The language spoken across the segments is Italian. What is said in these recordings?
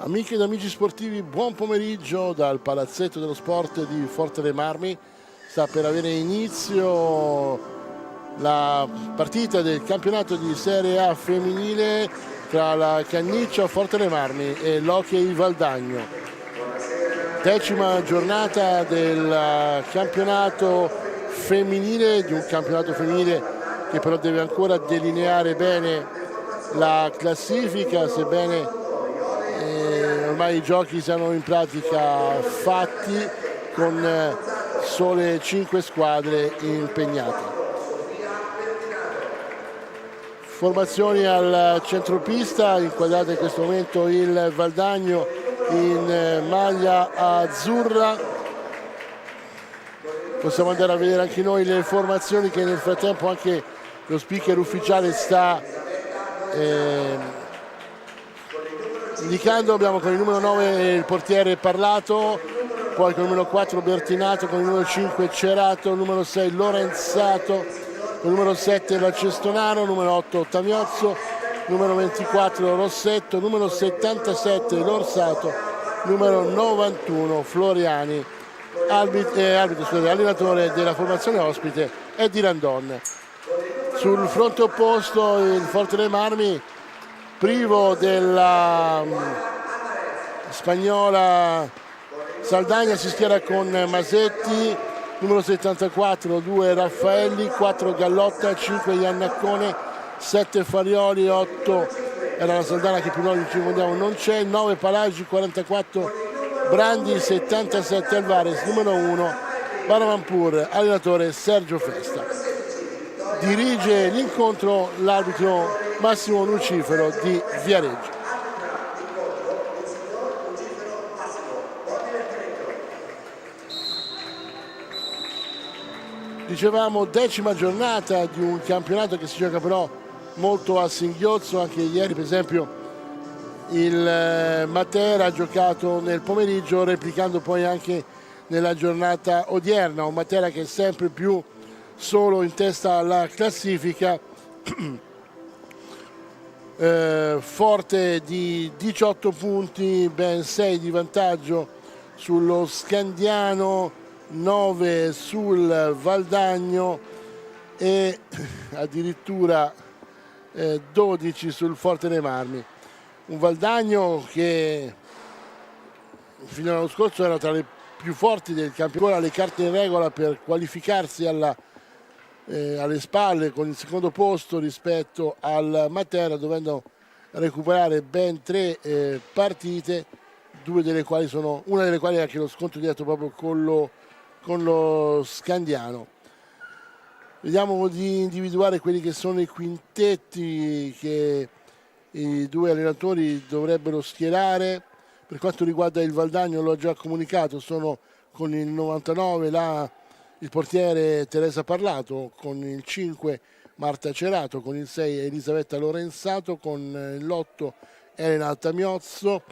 Amiche ed amici sportivi, buon pomeriggio dal Palazzetto dello Sport di Forte dei Marmi. Sta per avere inizio la partita del campionato di Serie A femminile tra la Canniccia Forte dei Marmi e l'Hockey Valdagno. 10ª giornata del campionato femminile, di un campionato femminile che però deve ancora delineare bene la classifica, sebbene ormai i giochi siano in pratica fatti, con sole 5 squadre impegnate. Formazioni al centropista, inquadrate in questo momento il Valdagno in maglia azzurra. Possiamo andare a vedere anche noi le formazioni che nel frattempo anche lo speaker ufficiale sta indicando. Abbiamo con il numero 9 il portiere Parlato, poi con il numero 4 Bertinato, con il numero 5 Cerato, numero 6 Lorenzato, con il numero 7 Lacestonaro, numero 8 Tamiozzo, numero 24 Rossetto, numero 77 Lorsato, numero 91 Floriani. Allenatore della formazione ospite è Di Randon. Sul fronte opposto il Forte dei Marmi, privo della spagnola Saldagna, si schiera con Masetti, numero 74 2 Raffaelli, 4 Gallotta, 5 Iannaccone, 7 Farioli, 8 era la Saldana che più noi ci vogliamo non c'è, 9 Palagi, 44 Brandi, 77 Alvarez, numero 1 Baravampur. Allenatore Sergio Festa. Dirige l'incontro l'arbitro Massimo Lucifero di Viareggio. Dicevamo 10ª giornata di un campionato che si gioca però molto a singhiozzo. Anche ieri per esempio il Matera ha giocato nel pomeriggio, replicando poi anche nella giornata odierna. Un Matera che è sempre più solo in testa alla classifica, forte di 18 punti, ben 6 di vantaggio sullo Scandiano, 9 sul Valdagno e addirittura 12 sul Forte dei Marmi. Un Valdagno che fino all'anno scorso era tra le più forti del campionato, ora le carte in regola per qualificarsi alle spalle con il secondo posto rispetto al Matera, dovendo recuperare ben 3 partite, una delle quali è anche lo scontro diretto proprio con lo Scandiano. Vediamo di individuare quelli che sono i quintetti che i due allenatori dovrebbero schierare. Per quanto riguarda il Valdagno, l'ho già comunicato, sono con il 99 il portiere Teresa Parlato, con il 5 Marta Cerato, con il 6 Elisabetta Lorenzato, con l'8 Elena Tamiozzo,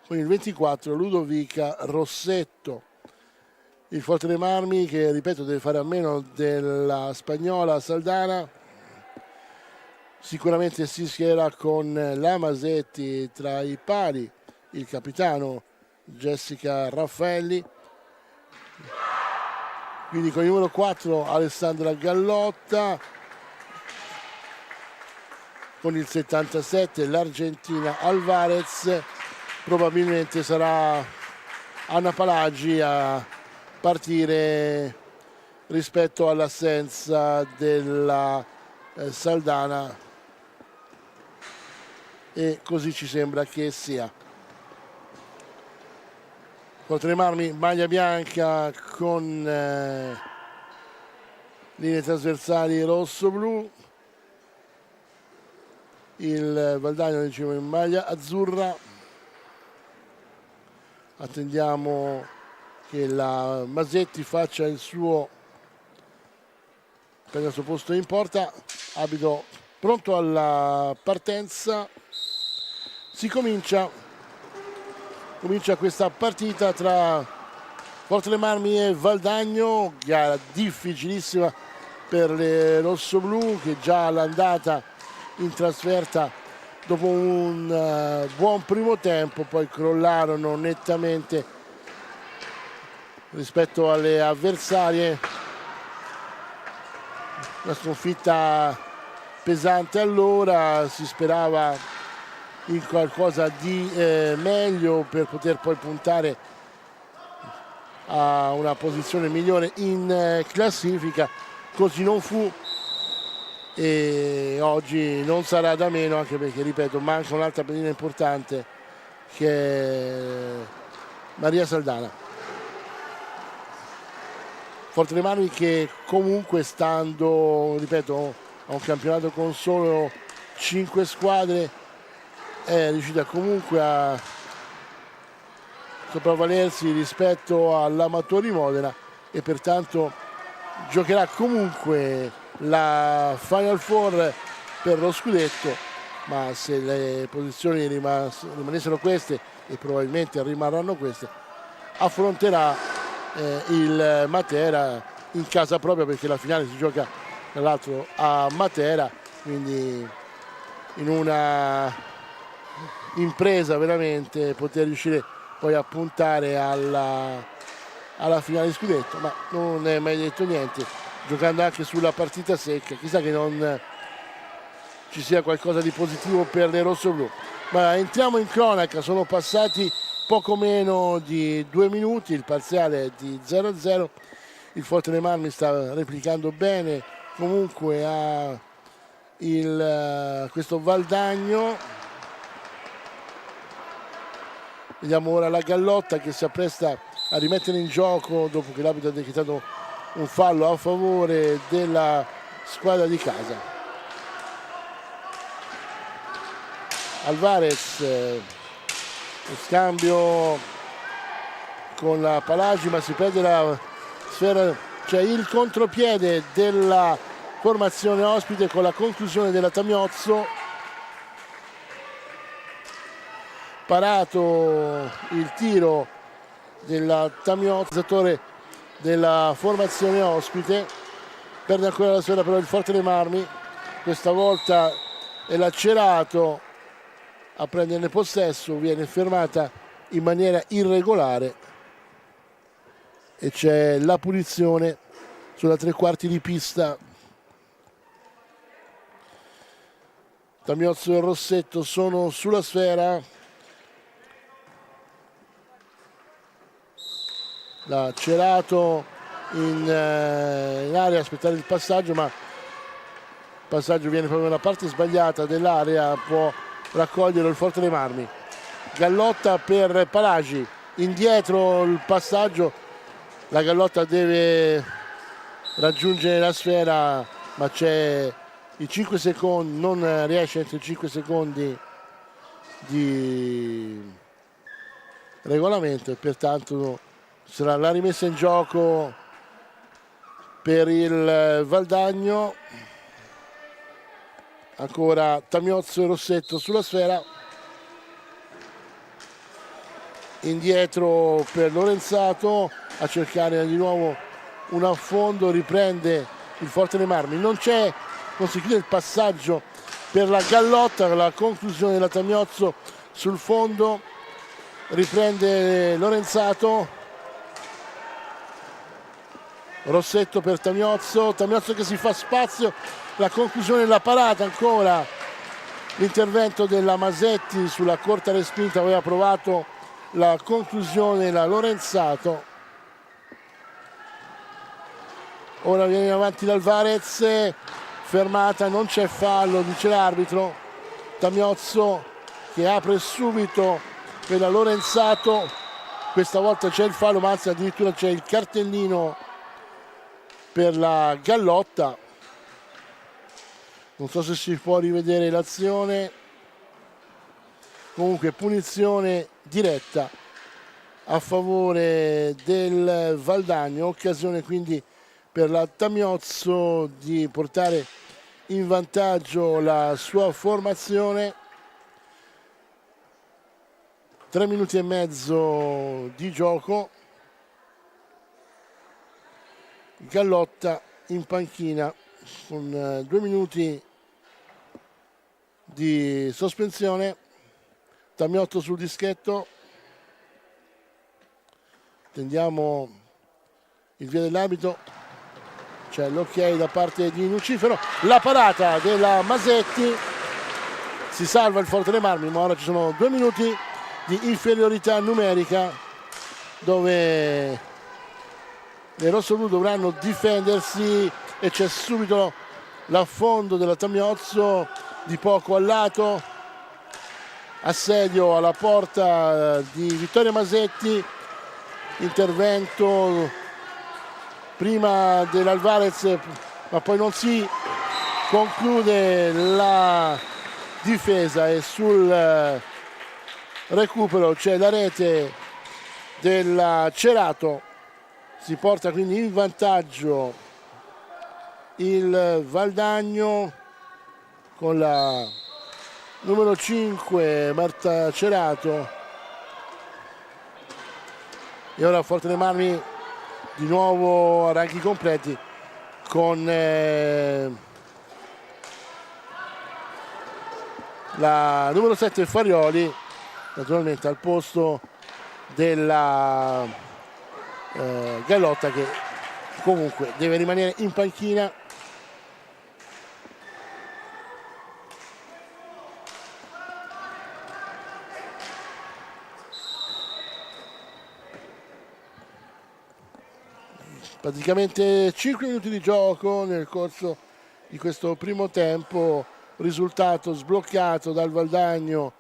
con il 24 Ludovica Rossetto. Il Forte dei Marmi che, ripeto, deve fare a meno della spagnola Saldana, sicuramente si schiera con la Masetti tra i pali, il capitano Jessica Raffaelli, quindi con il numero 4 Alessandra Gallotta, con il 77 l'Argentina Alvarez. Probabilmente sarà Anna Palagi a partire rispetto all'assenza della Saldana, e così ci sembra che sia. Forte dei Marmi, maglia bianca con linee trasversali rosso-blu, il Valdagno dicevo in maglia azzurra. Attendiamo che la Masetti faccia il suo, prenda il suo posto in porta. Abito pronto alla partenza. Si comincia questa partita tra Forte dei Marmi e Valdagno, gara difficilissima per le rossoblù che già all'andata in trasferta dopo un buon primo tempo poi crollarono nettamente rispetto alle avversarie. Una sconfitta pesante allora, si sperava in qualcosa di meglio per poter poi puntare a una posizione migliore in classifica. Così non fu e oggi non sarà da meno, anche perché, ripeto, manca un'altra pedina importante che è Maria Saldana. Forte dei Marmi che comunque, stando, ripeto, a un campionato con solo 5 squadre, è riuscita comunque a sopravvalersi rispetto all'Amatori Modena e pertanto giocherà comunque la Final Four per lo scudetto, ma se le posizioni rimanessero queste, e probabilmente rimarranno queste, affronterà il Matera in casa propria, perché la finale si gioca tra l'altro a Matera, quindi in una impresa veramente poter riuscire poi a puntare alla finale di scudetto, ma non è mai detto niente, giocando anche sulla partita secca, chissà che non ci sia qualcosa di positivo per le rossoblù. Ma entriamo in cronaca, sono passati poco meno di 2 minuti, il parziale è di 0-0, il Forte dei Marmi sta replicando bene comunque a questo Valdagno. Vediamo ora la Gallotta che si appresta a rimettere in gioco dopo che l'arbitro ha decretato un fallo a favore della squadra di casa. Alvarez, lo scambio con la Palagi, ma si perde la sfera, cioè il contropiede della formazione ospite con la conclusione della Tamiozzo. Parato il tiro della Tamiozzo della formazione ospite, perde ancora la sfera però il Forte dei Marmi, questa volta è Lacerato a prenderne possesso, viene fermata in maniera irregolare e c'è la punizione sulla 3/4 di pista. Tamiozzo e Rossetto sono sulla sfera. Lacerato in area a aspettare il passaggio, ma il passaggio viene proprio nella parte sbagliata dell'area, può raccoglierlo il Forte dei Marmi. Gallotta per Palagi, indietro il passaggio, la Gallotta deve raggiungere la sfera, ma c'è i 5 secondi, non riesce entro i 5 secondi di regolamento e pertanto sarà la rimessa in gioco per il Valdagno. Ancora Tamiozzo e Rossetto sulla sfera, indietro per Lorenzato a cercare di nuovo un affondo, riprende il Forte dei Marmi, non si chiude il passaggio per la Gallotta, la conclusione della Tamiozzo sul fondo, riprende Lorenzato, Rossetto per Tamiozzo che si fa spazio, la conclusione della parata, ancora l'intervento della Masetti sulla corta respinta, aveva provato la conclusione la Lorenzato. Ora viene avanti l'Alvarez, fermata, non c'è fallo, dice l'arbitro. Tamiozzo che apre subito per la Lorenzato, questa volta c'è il fallo, ma anzi addirittura c'è il cartellino per la Gallotta. Non so se si può rivedere l'azione, comunque punizione diretta a favore del Valdagno, occasione quindi per la Tamiozzo di portare in vantaggio la sua formazione. 3 minuti e mezzo di gioco, Gallotta in panchina con 2 minuti di sospensione. Tamiozzo sul dischetto, tendiamo il via dell'arbitro, c'è l'ok da parte di Nucifero, la parata della Masetti, si salva il Forte dei Marmi, ma ora ci sono 2 minuti di inferiorità numerica dove le rossoblu dovranno difendersi e c'è subito l'affondo della Tamiozzo di poco al lato, assedio alla porta di Vittorio Masetti, intervento prima dell'Alvarez ma poi non si conclude la difesa e sul recupero c'è la rete della Cerato, si porta quindi in vantaggio il Valdagno con la numero 5 Marta Cerato. E ora Forte dei Marmi di nuovo a ranchi completi con la numero 7 Farioli naturalmente al posto della Gallotta, che comunque deve rimanere in panchina. Praticamente 5 minuti di gioco nel corso di questo primo tempo, risultato sbloccato dal Valdagno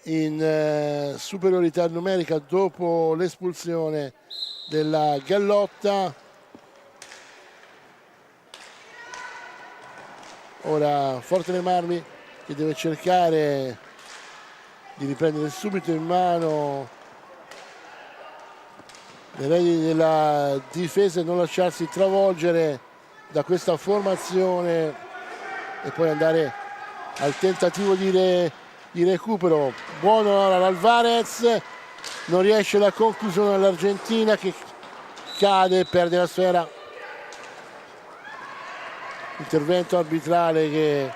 in superiorità numerica dopo l'espulsione della Gallotta. Ora Forte dei Marmi che deve cercare di riprendere subito in mano le redini della difesa e non lasciarsi travolgere da questa formazione e poi andare al tentativo di recupero. Buono ora l'Alvarez, non riesce la conclusione all'Argentina che cade e perde la sfera. Intervento arbitrale che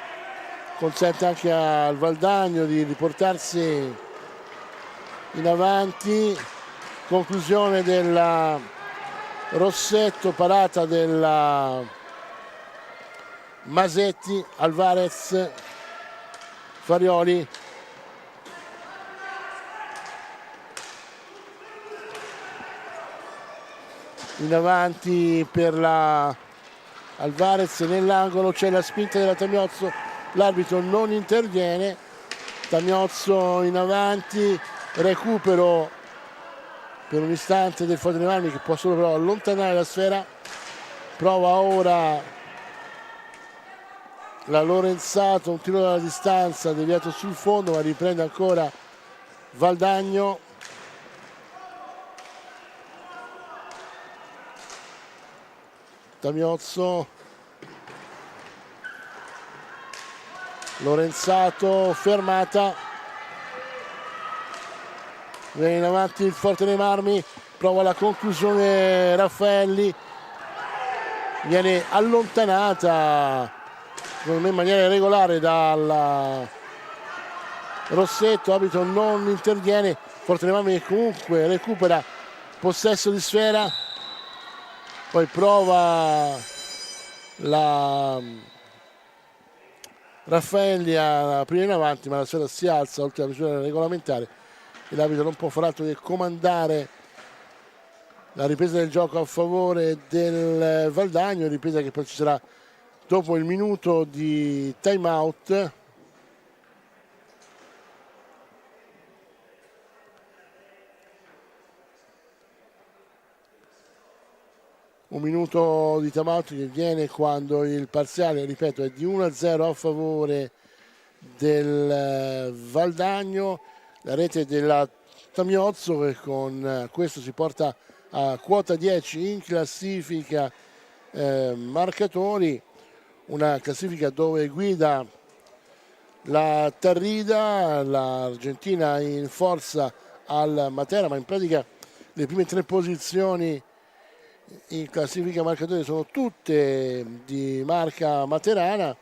consente anche al Valdagno di riportarsi in avanti. Conclusione della Rossetto, parata della Masetti, Alvarez, Farioli. In avanti per la Alvarez, nell'angolo c'è la spinta della Tamiozzo, l'arbitro non interviene. Tamiozzo in avanti, recupero per un istante del Forte dei Marmi che può solo però allontanare la sfera. Prova ora la Lorenzato, un tiro dalla distanza deviato sul fondo, ma riprende ancora Valdagno. Tamiozzo, Lorenzato, fermata. Viene in avanti il Forte dei Marmi, prova la conclusione Raffaelli, viene allontanata secondo me in maniera regolare dal Rossetto, arbitro non interviene. Forte dei Marmi comunque recupera possesso di sfera, poi prova la Raffaelli a aprire in avanti, ma la sfera si alza oltre la misura regolamentare e l'arbitro non può far altro che comandare la ripresa del gioco a favore del Valdagno, ripresa che poi ci sarà dopo il minuto di time out. Un minuto di time out che viene quando il parziale, ripeto, è di 1-0 a favore del Valdagno. La rete della Tamiozzo che con questo si porta a quota 10 in classifica marcatori, una classifica dove guida la Tarrida, l'Argentina in forza al Matera, ma in pratica le prime 3 posizioni in classifica marcatori sono tutte di marca materana.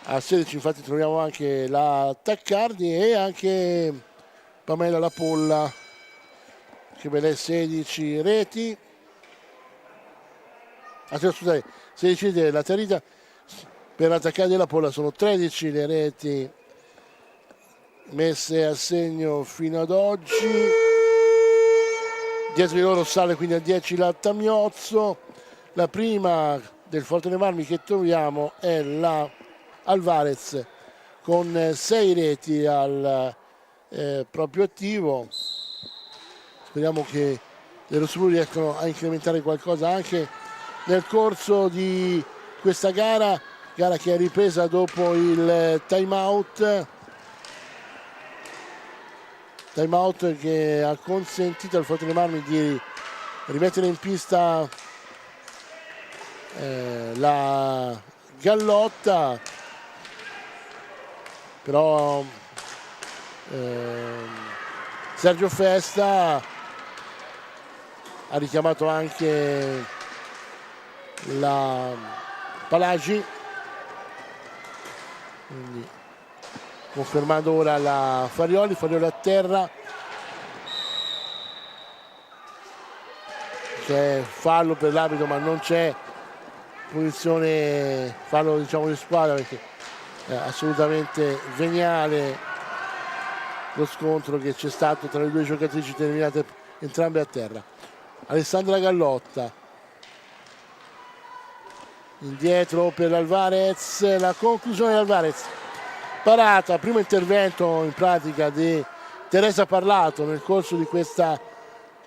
A 16 infatti troviamo anche la Taccardi e anche Pamela Lapolla, che belle 16 reti. Scusate, 16 reti della Tarita, per la Taccardi e Lapolla sono 13 le reti messe a segno fino ad oggi. Dietro di loro sale quindi a 10 la Tamiozzo. La prima del Fortune Marmi che troviamo è la Alvarez con 6 reti al proprio attivo. Speriamo che le rossoblu riescano a incrementare qualcosa anche nel corso di questa gara che è ripresa dopo il time out che ha consentito al Fortune Marmi di rimettere in pista la Gallotta, però Sergio Festa ha richiamato anche la Palagi, quindi confermando ora la Farioli a terra, c'è fallo per l'arbitro ma non c'è punizione, fallo diciamo di squadra, perché è assolutamente veniale lo scontro che c'è stato tra le due giocatrici terminate entrambe a terra. Alessandra Gallotta indietro per l'Alvarez, la conclusione dell'Alvarez, parata, primo intervento in pratica di Teresa Parlato nel corso di questa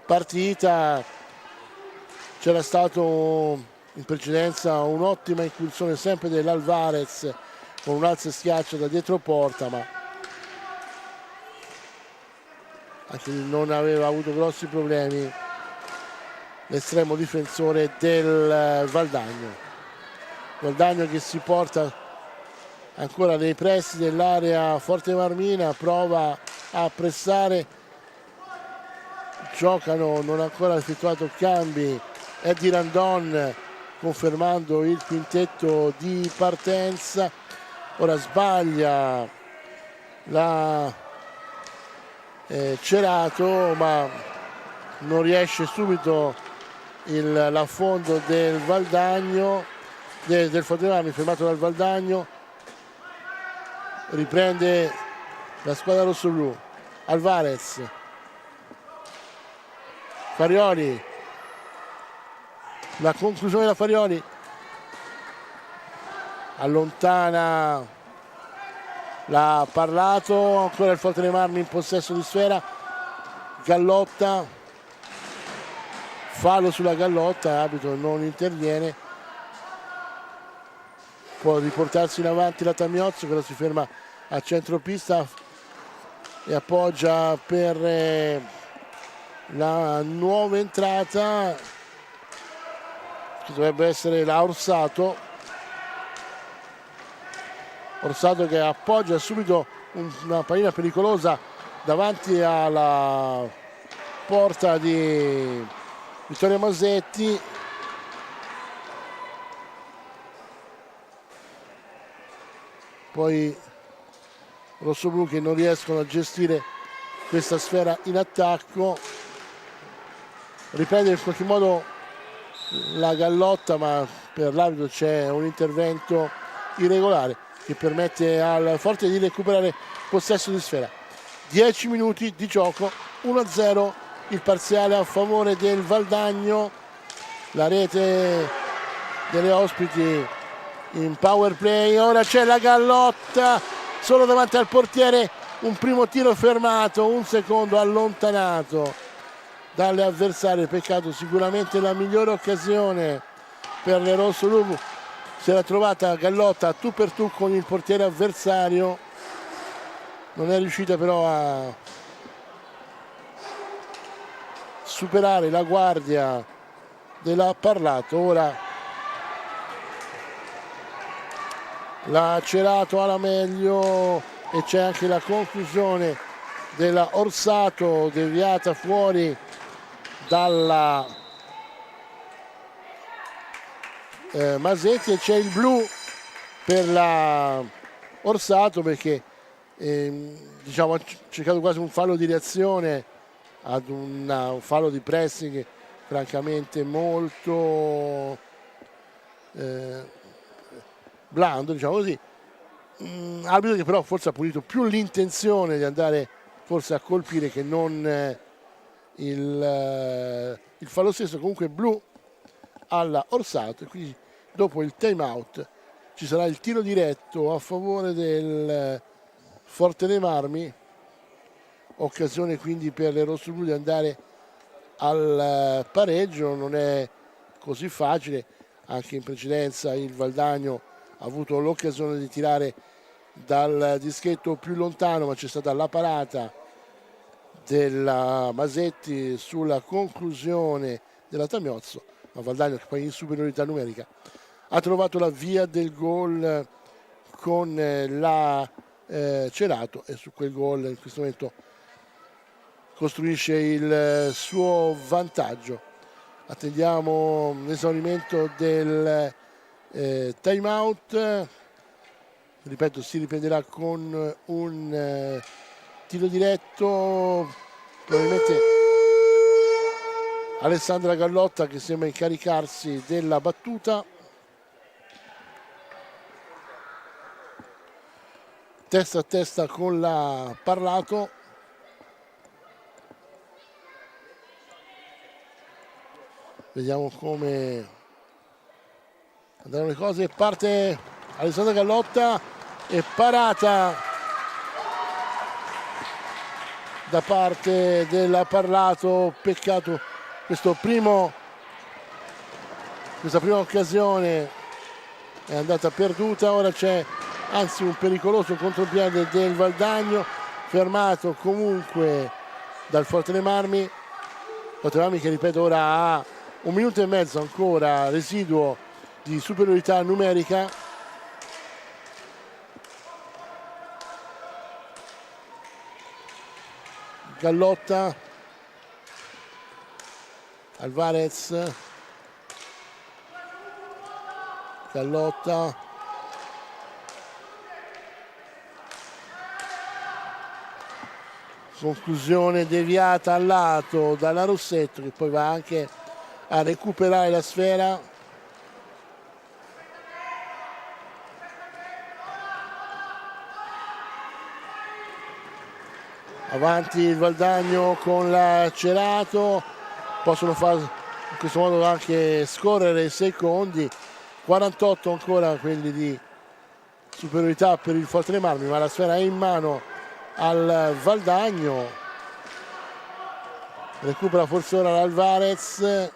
partita. C'era stato in precedenza un'ottima incursione sempre dell'Alvarez con un alzo e schiaccio da dietro porta, ma anche lì non aveva avuto grossi problemi l'estremo difensore del Valdagno che si porta ancora nei pressi dell'area Forte Marmina, prova a pressare, giocano, non ha ancora effettuato cambi Eddie Randon, confermando il quintetto di partenza. Ora sbaglia la Cerato, ma non riesce subito l'affondo del Valdagno, del Forte Marmi, fermato dal Valdagno. Riprende la squadra rossoblu. Alvarez, Farioli, la conclusione della Farioli, allontana l'ha Parlato, ancora il Forte Marmi in possesso di sfera. Gallotta, fallo sulla Gallotta, l'arbitro non interviene, può riportarsi in avanti la Tamiozzo, però si ferma a centropista e appoggia per la nuova entrata che dovrebbe essere la Orsato che appoggia subito una pallina pericolosa davanti alla porta di Vittoria Masetti. Poi rossoblu che non riescono a gestire questa sfera in attacco. Riprende in qualche modo la Gallotta, ma per l'arbitro c'è un intervento irregolare che permette al Forte di recuperare possesso di sfera. 10 minuti di gioco, 1-0 il parziale a favore del Valdagno. La rete delle ospiti in power play, ora c'è la Gallotta solo davanti al portiere, un primo tiro fermato, un secondo allontanato dalle avversarie, peccato, sicuramente la migliore occasione per le rossoblu si era trovata Gallotta tu per tu con il portiere avversario, non è riuscita però a superare la guardia della Parlato. Ora la Cerato alla meglio e c'è anche la conclusione della Orsato deviata fuori dalla Masetti, e c'è il blu per la Orsato, perché diciamo, ha cercato quasi un fallo di reazione ad un fallo di pressing francamente molto blando, diciamo così. Arbitro che però forse ha punito più l'intenzione di andare forse a colpire che non il fallo stesso. Comunque blu alla Orsato, e quindi dopo il time out ci sarà il tiro diretto a favore del Forte dei Marmi, occasione quindi per le rossoblu di andare al pareggio. Non è così facile, anche in precedenza il Valdagno ha avuto l'occasione di tirare dal dischetto più lontano, ma c'è stata la parata della Masetti sulla conclusione della Tamiozzo, ma Valdagno, che poi in superiorità numerica ha trovato la via del gol con la Cerato, e su quel gol in questo momento costruisce il suo vantaggio. Attendiamo l'esaurimento del time out. Ripeto, si riprenderà con un tiro diretto, probabilmente Alessandra Gallotta che sembra incaricarsi della battuta. Testa a testa con la Parlato. Vediamo come andranno le cose. Parte Alessandra Gallotta e parata da parte della Parlato. Peccato questa prima occasione è andata perduta. Ora c'è anzi un pericoloso contropiede del Valdagno, fermato comunque dal Forte dei Marmi. Forte dei Marmi che, ripeto, ora ha 1 minuto e mezzo ancora residuo di superiorità numerica. Gallotta, Alvarez, Gallotta, conclusione deviata al lato dalla Rossetto, che poi va anche a recuperare la sfera. Avanti il Valdagno con la Cerato, possono fare in questo modo anche scorrere i secondi. 48 ancora quelli di superiorità per il Forte dei Marmi, ma la sfera è in mano al Valdagno. Recupera forse ora l'Alvarez.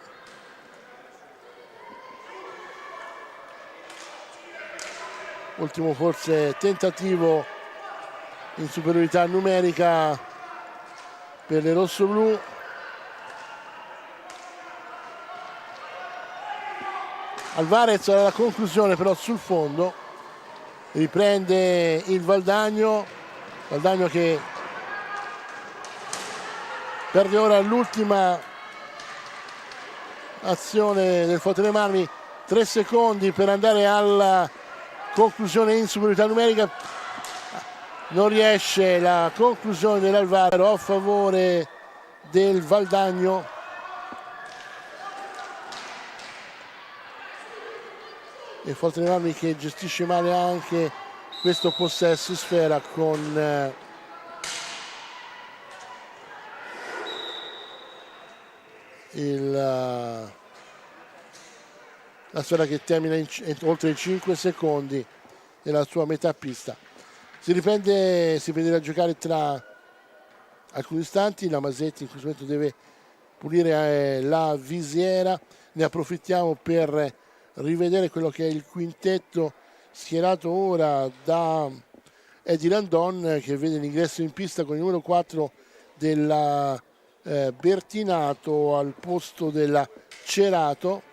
Ultimo forse tentativo in superiorità numerica per le rossoblu. Alvarez alla conclusione però sul fondo, riprende il Valdagno che perde ora l'ultima azione del Forte dei Marmi. 3 secondi per andare alla conclusione in superiorità numerica. Non riesce la conclusione dell'Alvaro a favore del Valdagno. E Forte dei Marmi che gestisce male anche questo possesso sfera con la sfera che termina oltre i 5 secondi nella sua metà pista. Si riprenderà a giocare tra alcuni istanti. La Masetti in questo momento deve pulire la visiera. Ne approfittiamo per rivedere quello che è il quintetto schierato ora da Eddie Landon, che vede l'ingresso in pista con il numero 4 della Bertinato al posto della Cerato.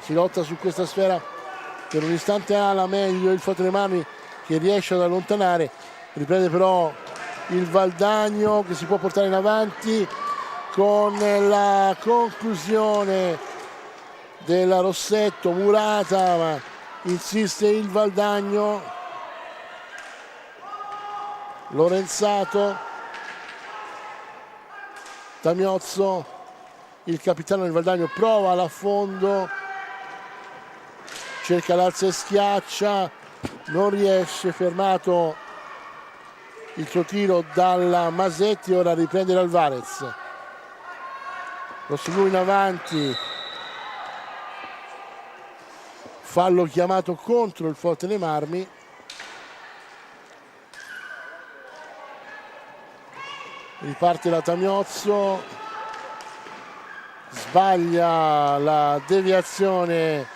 Si lotta su questa sfera, per un istante ha la meglio il Forte dei Marmi che riesce ad allontanare, riprende però il Valdagno che si può portare in avanti con la conclusione della Rossetto, murata, ma insiste il Valdagno. Lorenzato, Tamiozzo, il capitano del Valdagno prova l'affondo, cerca l'alza e schiaccia, non riesce, fermato il suo tiro dalla Masetti, ora riprende l'Alvarez. Rossoblu in avanti, fallo chiamato contro il Forte dei Marmi. Riparte la Tamiozzo, sbaglia la deviazione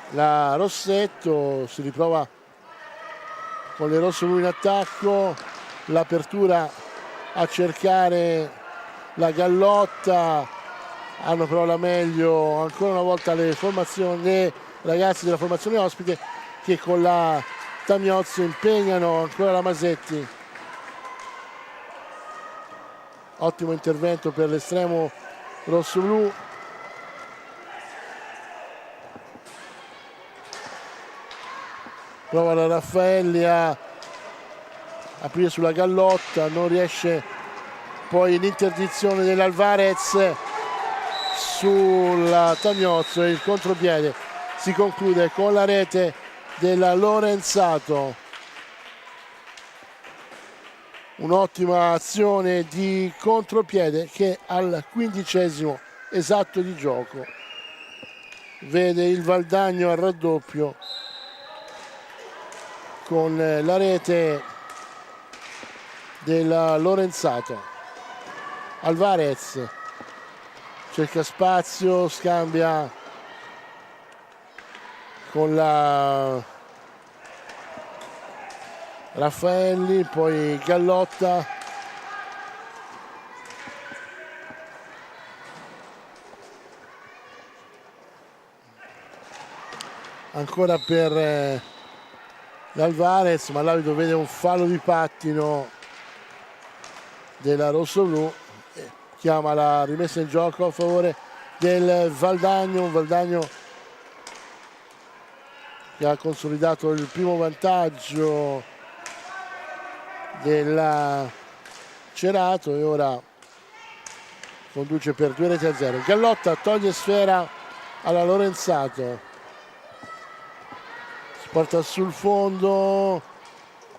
la Rossetto, si riprova con le Rossoblu in attacco, l'apertura a cercare la Gallotta, hanno però la meglio ancora una volta le ragazzi della formazione ospite che con la Tamiozzo impegnano ancora la Masetti. Ottimo intervento per l'estremo rossoblu. Prova la Raffaelli a aprire sulla Gallotta, non riesce, poi l'interdizione dell'Alvarez sulla Tamiozzo e il contropiede si conclude con la rete della Lorenzato. Un'ottima azione di contropiede che al 15° esatto di gioco vede il Valdagno al raddoppio con la rete della Lorenzato. Alvarez cerca spazio, scambia con la Raffaelli, poi Gallotta, ancora per l'Alvarez, ma l'arbitro vede un fallo di pattino della rossoblu, chiama la rimessa in gioco a favore del Valdagno, un Valdagno che ha consolidato il primo vantaggio della Cerato e ora conduce per 2-0. Gallotta toglie sfera alla Lorenzato, si porta sul fondo,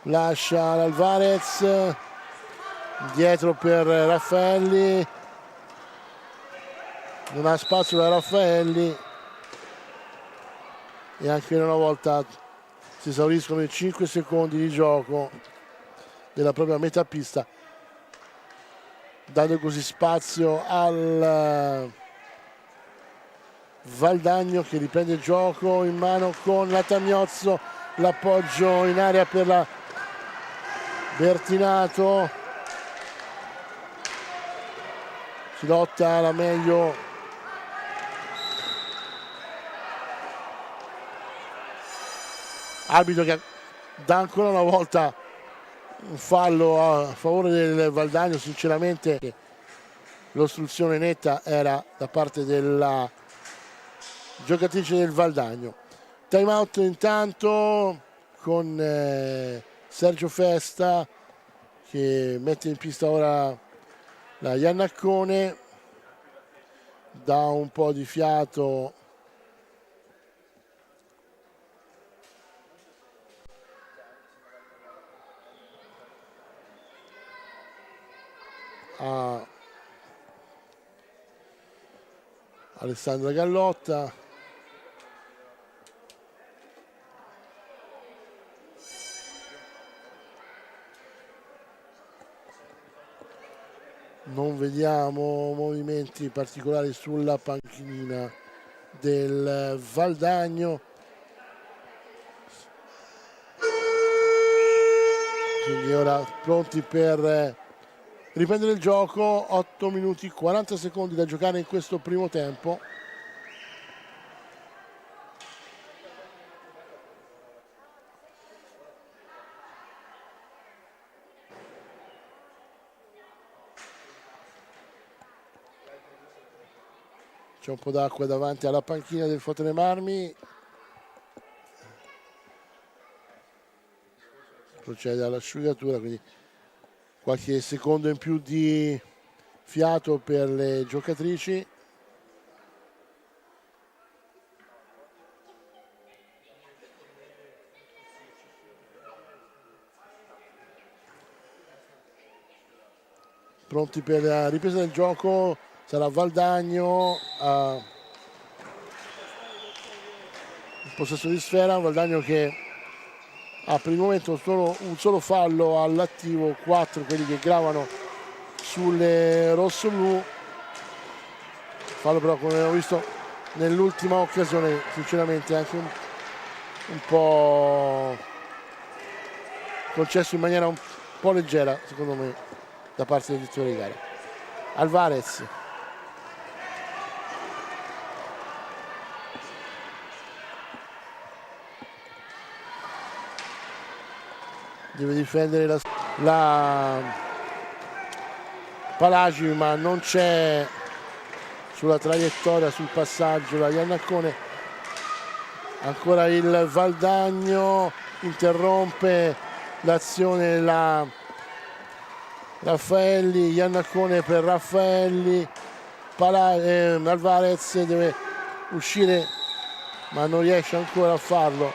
lascia l'Alvarez, dietro per Raffaelli, non ha spazio da Raffaelli e anche una volta si esauriscono i 5 secondi di gioco della propria metà pista, dando così spazio al Valdagno che riprende il gioco in mano con la Tamiozzo, l'appoggio in area per la Bertinato, si lotta alla meglio arbitro che dà ancora una volta un fallo a favore del Valdagno. Sinceramente l'ostruzione netta era da parte della giocatrice del Valdagno. Time out intanto con Sergio Festa che mette in pista ora la Iannaccone, dà un po' di fiato a Alessandra Gallotta. Non vediamo movimenti particolari sulla panchinina del Valdagno, quindi ora pronti per riprendere il gioco. 8 minuti 40 secondi da giocare in questo primo tempo. c'è un po' d'acqua davanti alla panchina del Fotone Marmi. Procede all'asciugatura, quindi qualche secondo in più di fiato per le giocatrici. Pronti per la ripresa del gioco, sarà Valdagno in possesso di sfera, Valdagno che ha per il momento un solo fallo all'attivo, 4 quelli che gravano sulle rosso-blu. Fallo però, come abbiamo visto nell'ultima occasione, sinceramente anche un po' concesso in maniera un po' leggera, secondo me, da parte del direttore di gara. Alvarez. Deve difendere la Palagi, ma non c'è sulla traiettoria, sul passaggio la Iannaccone. Ancora il Valdagno, interrompe l'azione la Raffaelli, Iannaccone per Raffaelli, Alvarez deve uscire ma non riesce ancora a farlo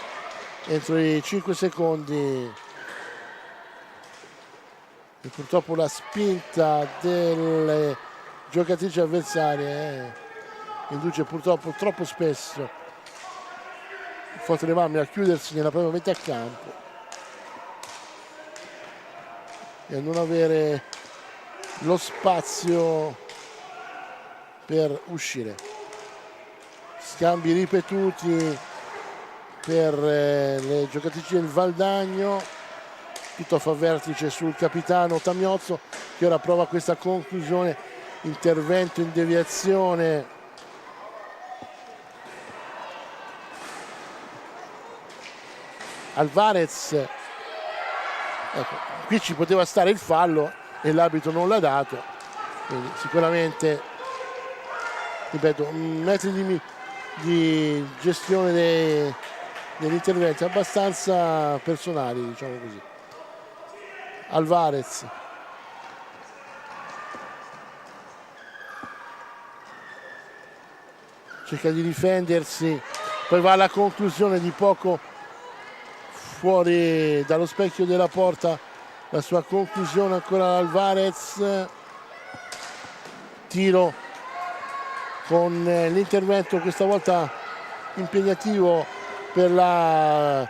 entro i 5 secondi. E purtroppo la spinta delle giocatrici avversarie induce purtroppo troppo spesso il Fotone Marmi a chiudersi nella propria metà campo e a non avere lo spazio per uscire. Scambi ripetuti per le giocatrici del Valdagno, tutto a fa vertice sul capitano Tamiozzo, che ora prova questa conclusione, intervento in deviazione Alvarez. Ecco, qui ci poteva stare il fallo e l'arbitro non l'ha dato, quindi sicuramente, ripeto, metodi di gestione degli interventi abbastanza personali, diciamo così. Alvarez. Cerca di difendersi, poi va alla conclusione di poco fuori dallo specchio della porta la sua conclusione. Ancora Alvarez, tiro con l'intervento questa volta impegnativo per la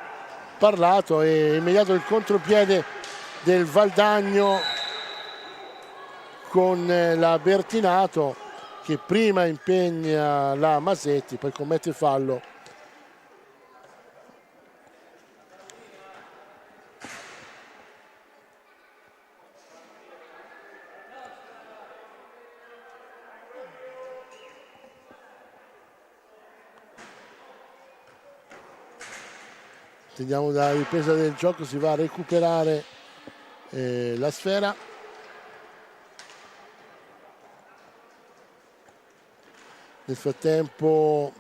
Parlato e immediato il contropiede del Valdagno con la Bertinato, che prima impegna la Masetti, poi commette fallo. Teniamo la ripresa del gioco, si va a recuperare la sfera. Nel frattempo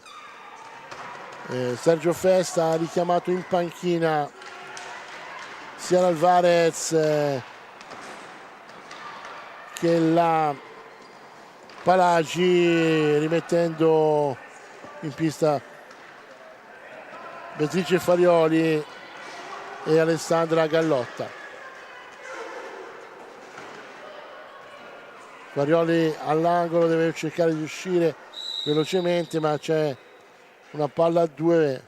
Sergio Festa ha richiamato in panchina sia l'Alvarez che la Palagi, rimettendo in pista Beatrice Farioli e Alessandra Gallotta. Farioli all'angolo, deve cercare di uscire velocemente, ma c'è una palla a 2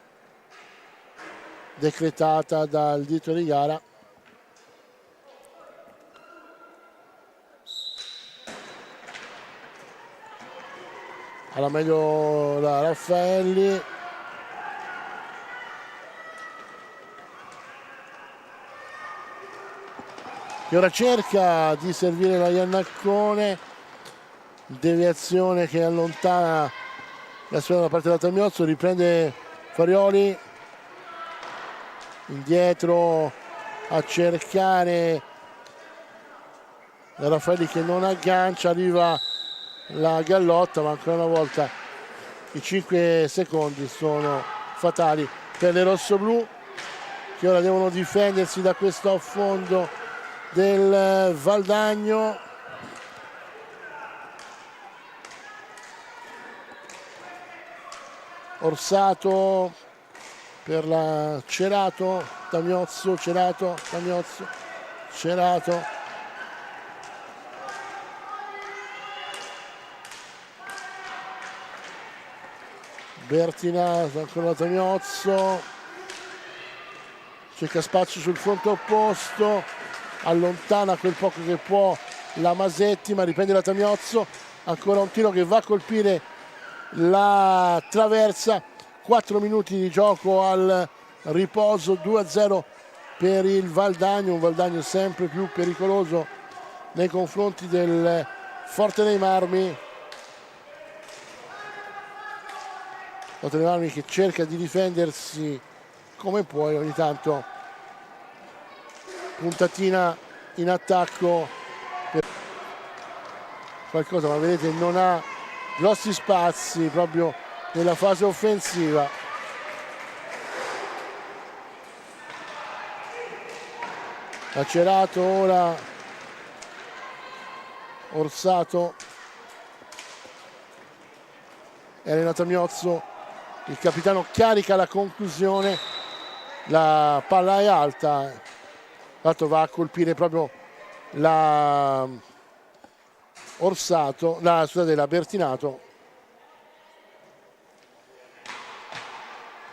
decretata dal direttore di gara. Alla meglio la Raffaelli. Che ora cerca di servire la Iannaccone, deviazione che allontana la sfera da parte da Tamiozzo, riprende Farioli, indietro a cercare la Raffaelli che non aggancia, arriva la Gallotta, ma ancora una volta i 5 secondi sono fatali per le rossoblù, che ora devono difendersi da questo affondo del Valdagno. Orsato per la Cerato, Tamiozzo, Cerato, Tamiozzo, Cerato. Bertinato, ancora Tamiozzo. Cerca spazio sul fronte opposto, allontana quel poco che può la Masetti, ma riprende la Tamiozzo. Ancora un tiro che va a colpire la traversa. 4 minuti di gioco al riposo, 2-0 per il Valdagno, un Valdagno sempre più pericoloso nei confronti del Forte dei Marmi. Forte dei Marmi che cerca di difendersi come può, ogni tanto puntatina in attacco per qualcosa, ma vedete non ha grossi spazi proprio nella fase offensiva. Acerato ora, Orsato, Elena Tamiozzo, il capitano carica la conclusione, la palla è alta, l'altro va a colpire proprio la Orsato, scusate, la Bertinato.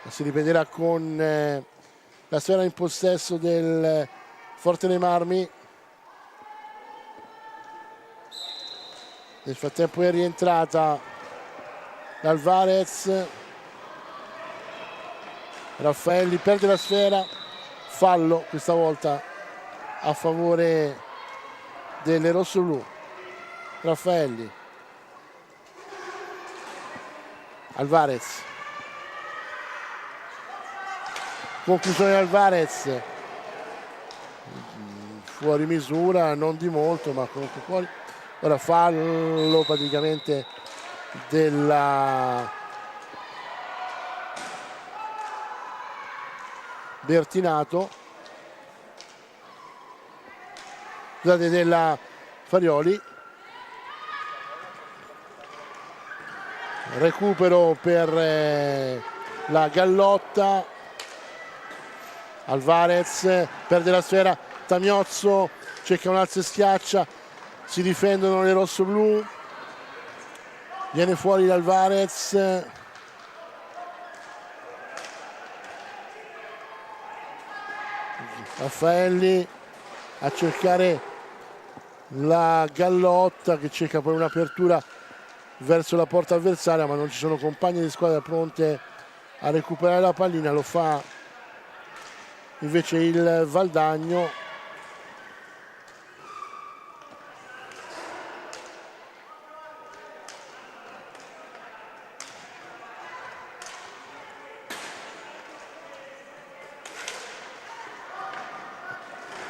Si riprenderà con la sfera in possesso del Forte dei Marmi. Nel frattempo è rientrata l'Alvarez. Raffaelli perde la sfera, fallo questa volta a favore delle rossoblù. Raffaelli, Alvarez, conclusione Alvarez, fuori misura, non di molto, ma comunque fuori. Ora fallo praticamente della Bertinato, scusate, della Farioli. Recupero per la Gallotta. Alvarez perde la sfera, Tamiozzo cerca un alzo e schiaccia, si difendono le rossoblù, viene fuori l'Alvarez. Raffaelli a cercare la Gallotta che cerca poi un'apertura verso la porta avversaria, ma non ci sono compagni di squadra pronte a recuperare la pallina. Lo fa invece il Valdagno.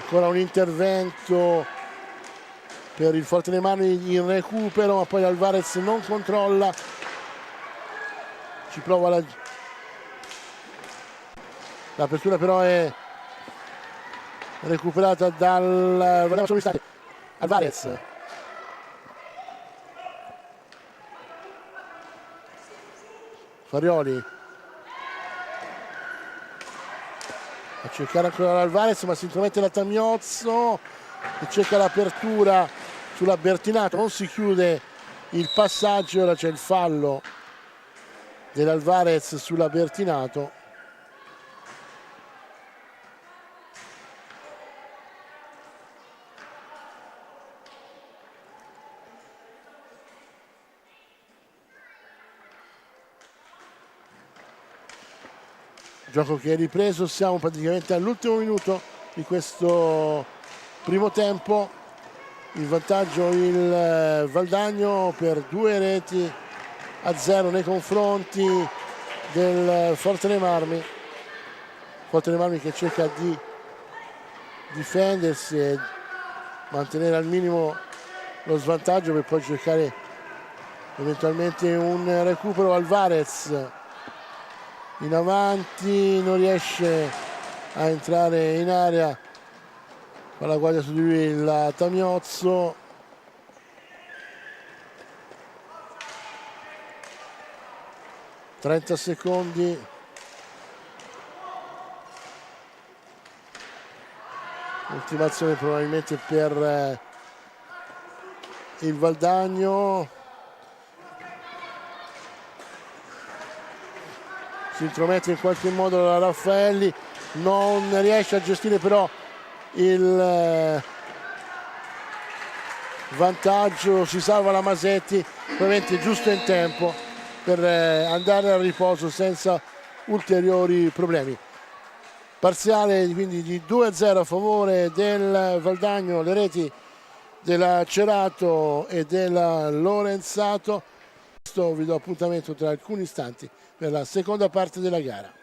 Ancora un intervento per il Forte dei Marmi in recupero, ma poi Alvarez non controlla, ci prova l'apertura, però è recuperata dal Alvarez. Farioli a cercare ancora l'Alvarez, ma si intromette la Tamiozzo e cerca l'apertura sulla Bertinato, non si chiude il passaggio. Ora c'è il fallo dell'Alvarez sulla Bertinato. Gioco che è ripreso, siamo praticamente all'ultimo minuto di questo primo tempo. In vantaggio il Valdagno per 2-0 nei confronti del Forte dei Marmi. Forte dei Marmi che cerca di difendersi e mantenere al minimo lo svantaggio per poi cercare eventualmente un recupero. Alvarez in avanti, non riesce a entrare in area, palla guardia su di lui il Tamiozzo. (30 secondi). Ultimazione probabilmente per il Valdagno. Si intromette in qualche modo la Raffaelli, non riesce a gestire però il vantaggio, si salva la Masetti, probabilmente giusto in tempo per andare al riposo senza ulteriori problemi. Parziale quindi di 2-0 a favore del Valdagno, le reti della Cerato e della Lorenzato. Vi do appuntamento tra alcuni istanti per la seconda parte della gara.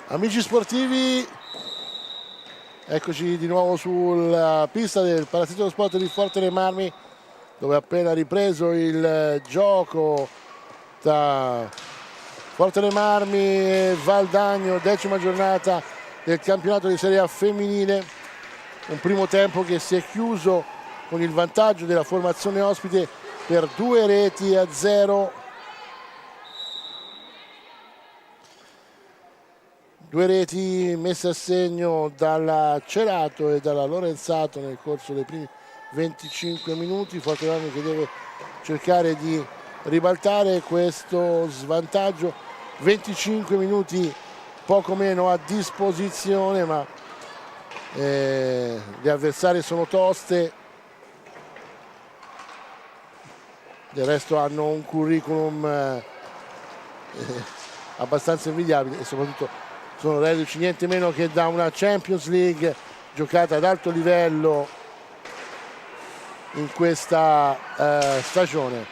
Amici sportivi, eccoci di nuovo sulla pista del Palazzetto Sport di Forte dei Marmi, dove è appena ripreso il gioco tra Forte dei Marmi e Valdagno, 10ª giornata del campionato di Serie A femminile. Un primo tempo che si è chiuso con il vantaggio della formazione ospite per 2-0. 2 reti messe a segno dalla Cerato e dalla Lorenzato nel corso dei primi 25 minuti. Forte dei Marmi che deve cercare di ribaltare questo svantaggio. 25 minuti poco meno a disposizione, ma gli avversari sono toste. Del resto hanno un curriculum abbastanza invidiabile e soprattutto sono reduci niente meno che da una Champions League giocata ad alto livello in questa stagione.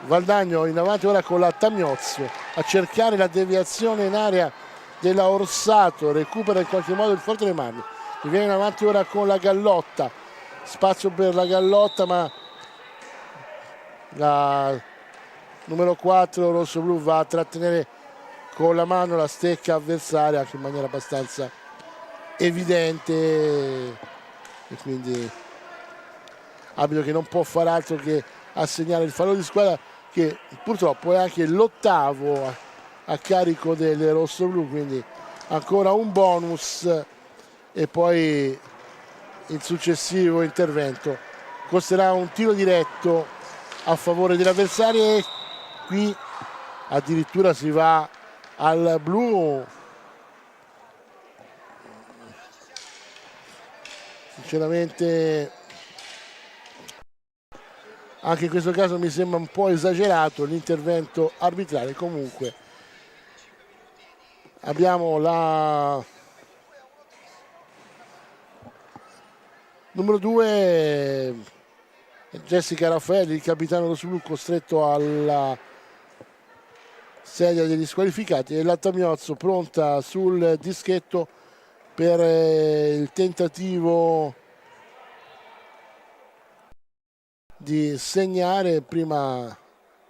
Valdagno in avanti ora con la Tamiozio a cercare la deviazione in area della Orsato, recupera in qualche modo il Forte dei Marmi, viene in avanti ora con la Gallotta, spazio per la Gallotta, ma la numero 4 rosso-blu va a trattenere con la mano la stecca avversaria anche in maniera abbastanza evidente, e quindi arbitro che non può fare altro che assegnare il fallo di squadra, che purtroppo è anche l'8º a carico del rosso-blu, quindi ancora un bonus e poi il successivo intervento costerà un tiro diretto a favore dell'avversario e qui addirittura si va al blu. Sinceramente anche in questo caso mi sembra un po' esagerato l'intervento arbitrale. Comunque abbiamo la numero 2 Jessica Raffaelli, il capitano rosso-blu, costretto alla sedia degli squalificati, e la Tamiozzo pronta sul dischetto per il tentativo di segnare. Prima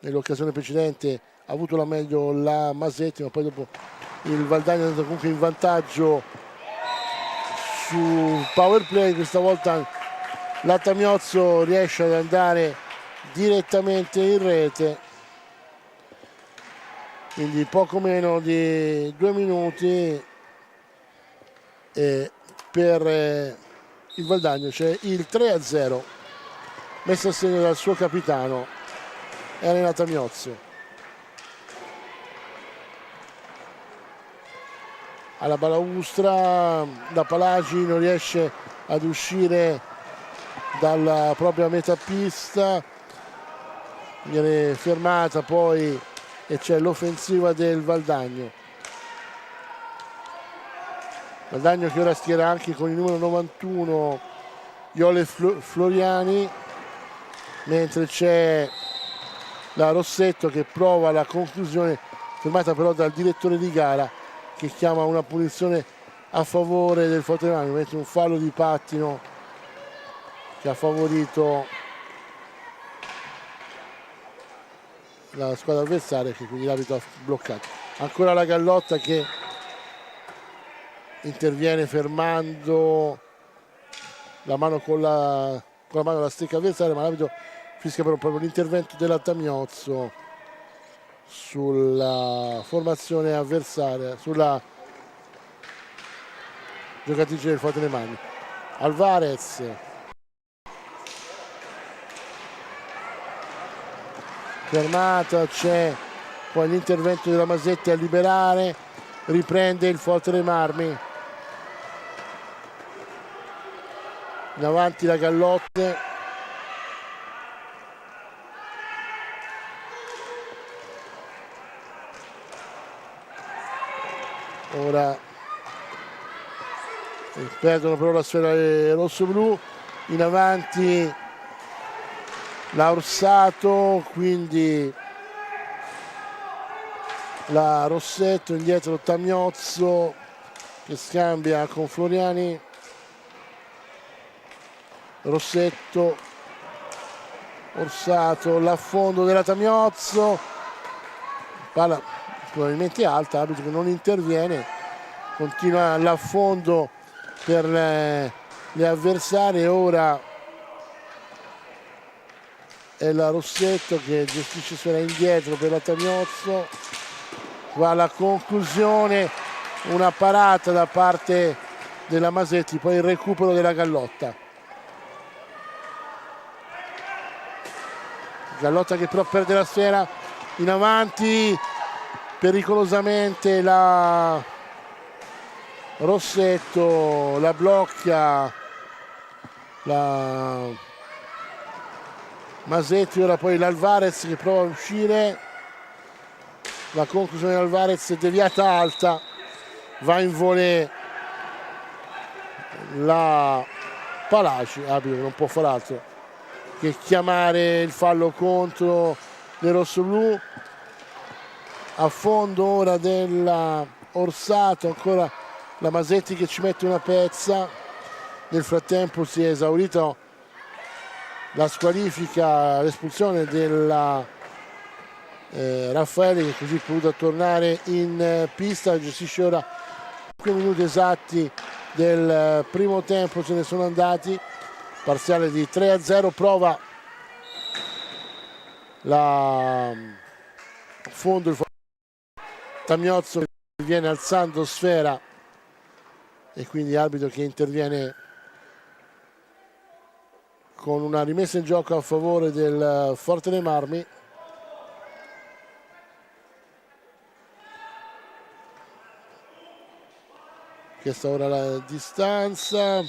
nell'occasione precedente ha avuto la meglio la Masetti, ma poi dopo il Valdagno è andato comunque in vantaggio su power play. Questa volta la Tamiozzo riesce ad andare direttamente in rete, quindi poco meno di 2 minuti e per il Valdagno c'è il 3-0 messo a segno dal suo capitano Elena Tamiozzo. Alla balaustra la Palagi non riesce ad uscire dalla propria metà pista, viene fermata poi e c'è l'offensiva del Valdagno. Valdagno che ora schiera anche con il numero 91 Iole Floriani, mentre c'è la Rossetto che prova la conclusione, fermata però dal direttore di gara che chiama una punizione a favore del Forte dei Marmi, mentre un fallo di pattino che ha favorito la squadra avversaria, che quindi l'arbitro ha bloccato. Ancora la Gallotta che interviene fermando la mano con la mano la stecca avversaria, ma l'arbitro fischia però proprio l'intervento della Tamiozzo sulla formazione avversaria, sulla giocatrice del Forte dei Marmi. Alvarez fermata, c'è poi l'intervento della Masetti a liberare, riprende il Forte dei Marmi, in avanti la Gallotte, ora perdono però la sfera rosso-blu, in avanti la Orsato, quindi la Rossetto, indietro Tamiozzo che scambia con Floriani. Rossetto, Orsato, l'affondo della Tamiozzo, palla probabilmente alta, arbitro che non interviene, continua l'affondo per le avversarie. Ora è la Rossetto che gestisce sfera indietro per la Tamiozzo, va alla conclusione, una parata da parte della Masetti, poi il recupero della Gallotta. Gallotta che però perde la sfera in avanti, pericolosamente la Rossetto la blocca, la Masetti. Ora poi l'Alvarez che prova a uscire, la conclusione di Alvarez è deviata alta, va in volée la Palaci, arbitro non può far altro che chiamare il fallo contro le rossoblù. A fondo ora della Orsato, ancora la Masetti che ci mette una pezza. Nel frattempo si è esaurita la squalifica, l'espulsione della Raffaele, che così è potuta tornare in pista. Gestisce ora 5 minuti esatti del primo tempo, se ne sono andati, parziale di 3-0. Prova la fondo, il Tamiozzo viene alzando sfera e quindi arbitro che interviene con una rimessa in gioco a favore del Forte dei Marmi. Questa ora la distanza,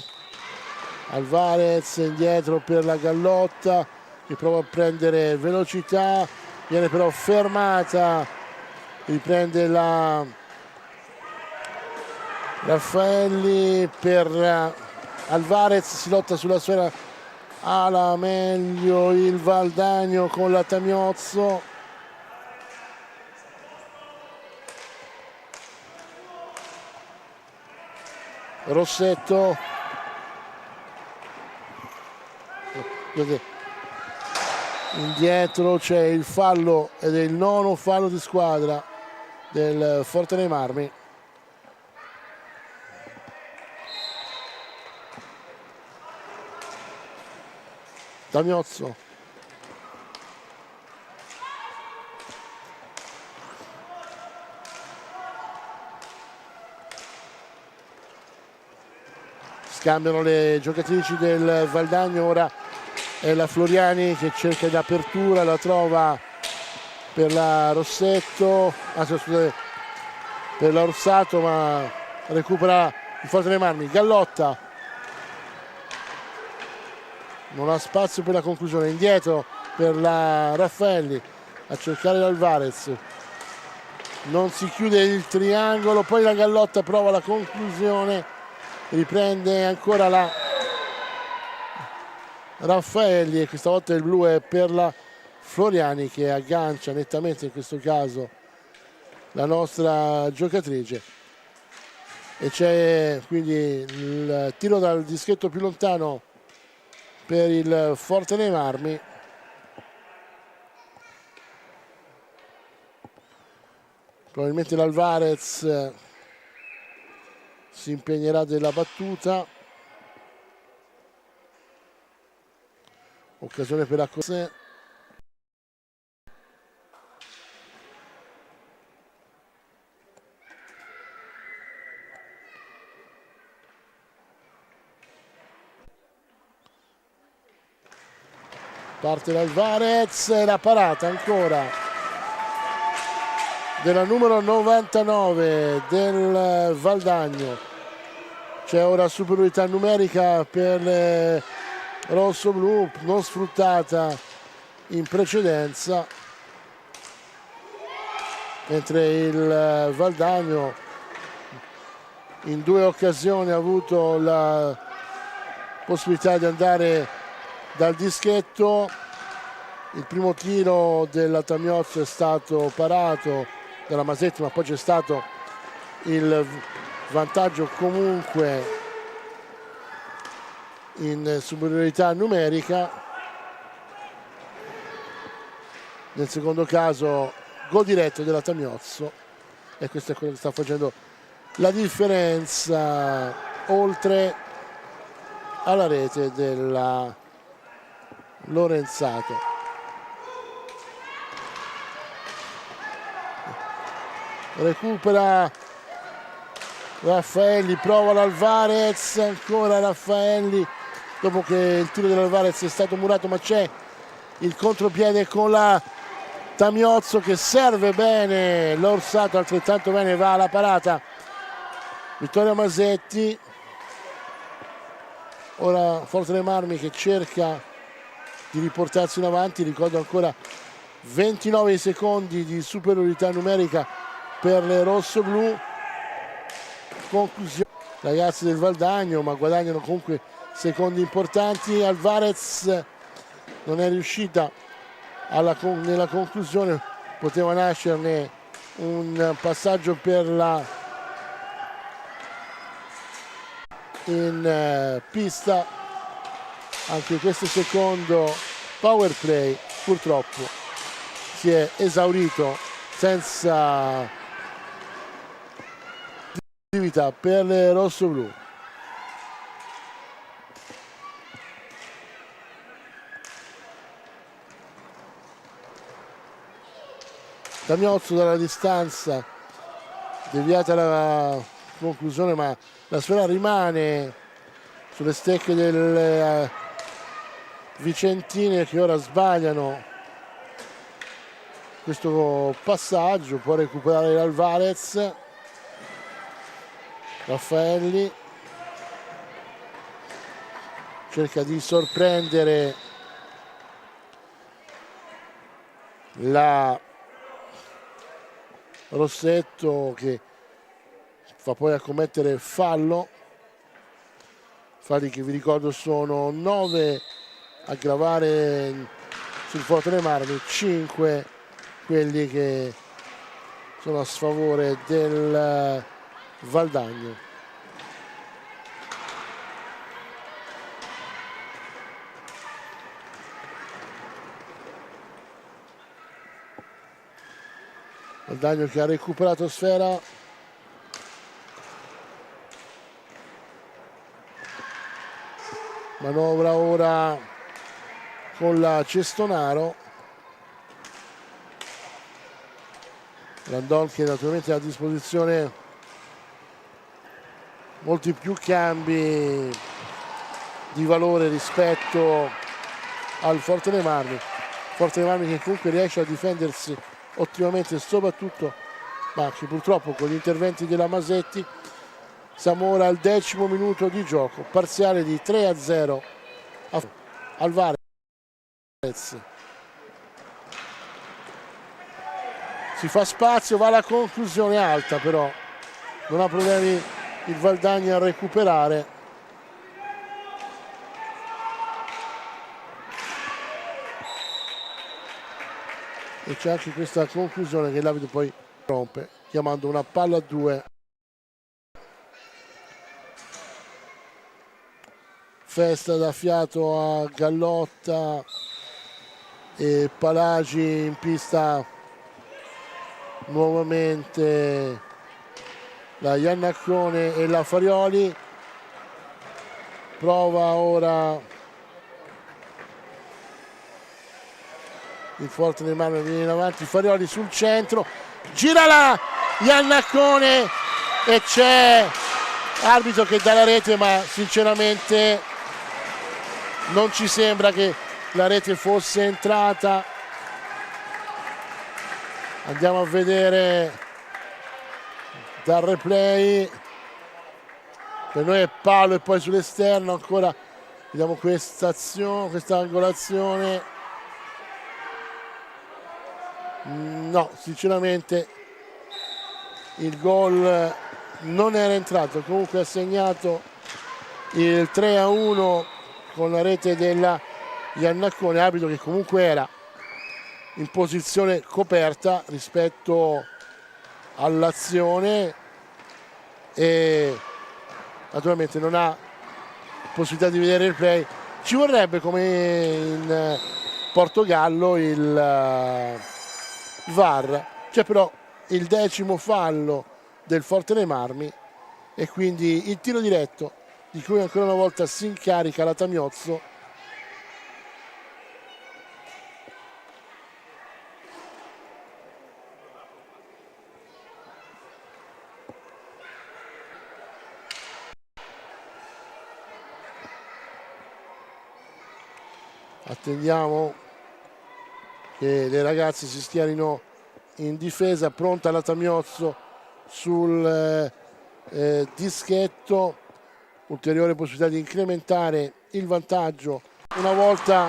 Alvarez indietro per la Gallotta che prova a prendere velocità, viene però fermata, riprende la Raffaelli per Alvarez, si lotta sulla sfera, ala meglio il Valdagno con la Tamiozzo. Rossetto, indietro c'è il fallo ed è il nono fallo di squadra del Forte dei Marmi. Tamiozzo, scambiano le giocatrici del Valdagno. Ora è la Floriani che cerca l'apertura, la trova per la Rossetto, scusate, per la Orsato, ma recupera il Forte dei Marmi. Gallotta non ha spazio per la conclusione, indietro per la Raffaelli a cercare l'Alvarez, non si chiude il triangolo, poi la Gallotta prova la conclusione, riprende ancora la Raffaelli e questa volta il blu è per la Floriani che aggancia nettamente in questo caso la nostra giocatrice, e c'è quindi il tiro dal dischetto più lontano per il Forte dei Marmi. Probabilmente l'Alvarez si impegnerà della battuta. Occasione per Accosè. Parte l'Alvarez, la parata ancora della numero 99 del Valdagno. C'è ora superiorità numerica per le rosso-blu, non sfruttata in precedenza, mentre il Valdagno in 2 occasioni ha avuto la possibilità di andare dal dischetto. Il primo tiro della Tamiozzo è stato parato dalla Masetti, ma poi c'è stato il vantaggio comunque in superiorità numerica. Nel secondo caso gol diretto della Tamiozzo, e questo è quello che sta facendo la differenza oltre alla rete della Lorenzato. Recupera Raffaelli, prova l'Alvarez, ancora Raffaelli dopo che il tiro dell'Alvarez è stato murato, ma c'è il contropiede con la Tamiozzo che serve bene, l'Orsato altrettanto bene, va alla parata Vittoria Masetti. Ora Forte dei Marmi che cerca di riportarsi in avanti, ricordo ancora 29 secondi di superiorità numerica per le rossoblu. Conclusione, ragazzi del Valdagno, ma guadagnano comunque secondi importanti. Alvarez non è riuscita nella conclusione, poteva nascerne un passaggio per la in pista. Anche questo secondo power play purtroppo si è esaurito senza attività per le rossoblu. Tamiozzo dalla distanza, deviata la conclusione, ma la sfera rimane sulle stecche delle vicentine che ora sbagliano questo passaggio. Può recuperare l'Alvarez. Raffaelli cerca di sorprendere la Rossetto, che fa poi a commettere falli che vi ricordo sono 9 a gravare sul Forte dei Marmi, 5 quelli che sono a sfavore del Valdagno. Valdagno che ha recuperato sfera, manovra ora con la Cestonaro. Randol che naturalmente ha a disposizione molti più cambi di valore rispetto al Forte dei Marmi. Forte dei Marmi che comunque riesce a difendersi ottimamente, soprattutto, ma che purtroppo con gli interventi della Masetti. Siamo ora al 10° minuto di gioco, parziale di 3-0 Alvarez. Si fa spazio, va alla conclusione alta, però non ha problemi il Valdagno a recuperare. E c'è anche questa conclusione che l'arbitro poi rompe, chiamando una palla a 2. Festa da fiato a Gallotta e Palagi in pista nuovamente la Iannaccone e la Farioli. Prova ora il Forte dei Marmi, viene in avanti Farioli sul centro, gira la Iannaccone e c'è arbitro che dà la rete, ma sinceramente non ci sembra che la rete fosse entrata. Andiamo a vedere dal replay. Per noi è palo e poi sull'esterno ancora. Vediamo questa azione, questa angolazione. No, sinceramente il gol non era entrato. Comunque ha segnato il 3-1 con la rete della Iannaccone, arbitro che comunque era in posizione coperta rispetto all'azione e naturalmente non ha possibilità di vedere il play. Ci vorrebbe, come in Portogallo, il VAR. C'è però il 10° fallo del Forte dei Marmi e quindi il tiro diretto di cui ancora una volta si incarica la Tamiozzo. Attendiamo che le ragazze si schierino in difesa, pronta la Tamiozzo sul dischetto, ulteriore possibilità di incrementare il vantaggio una volta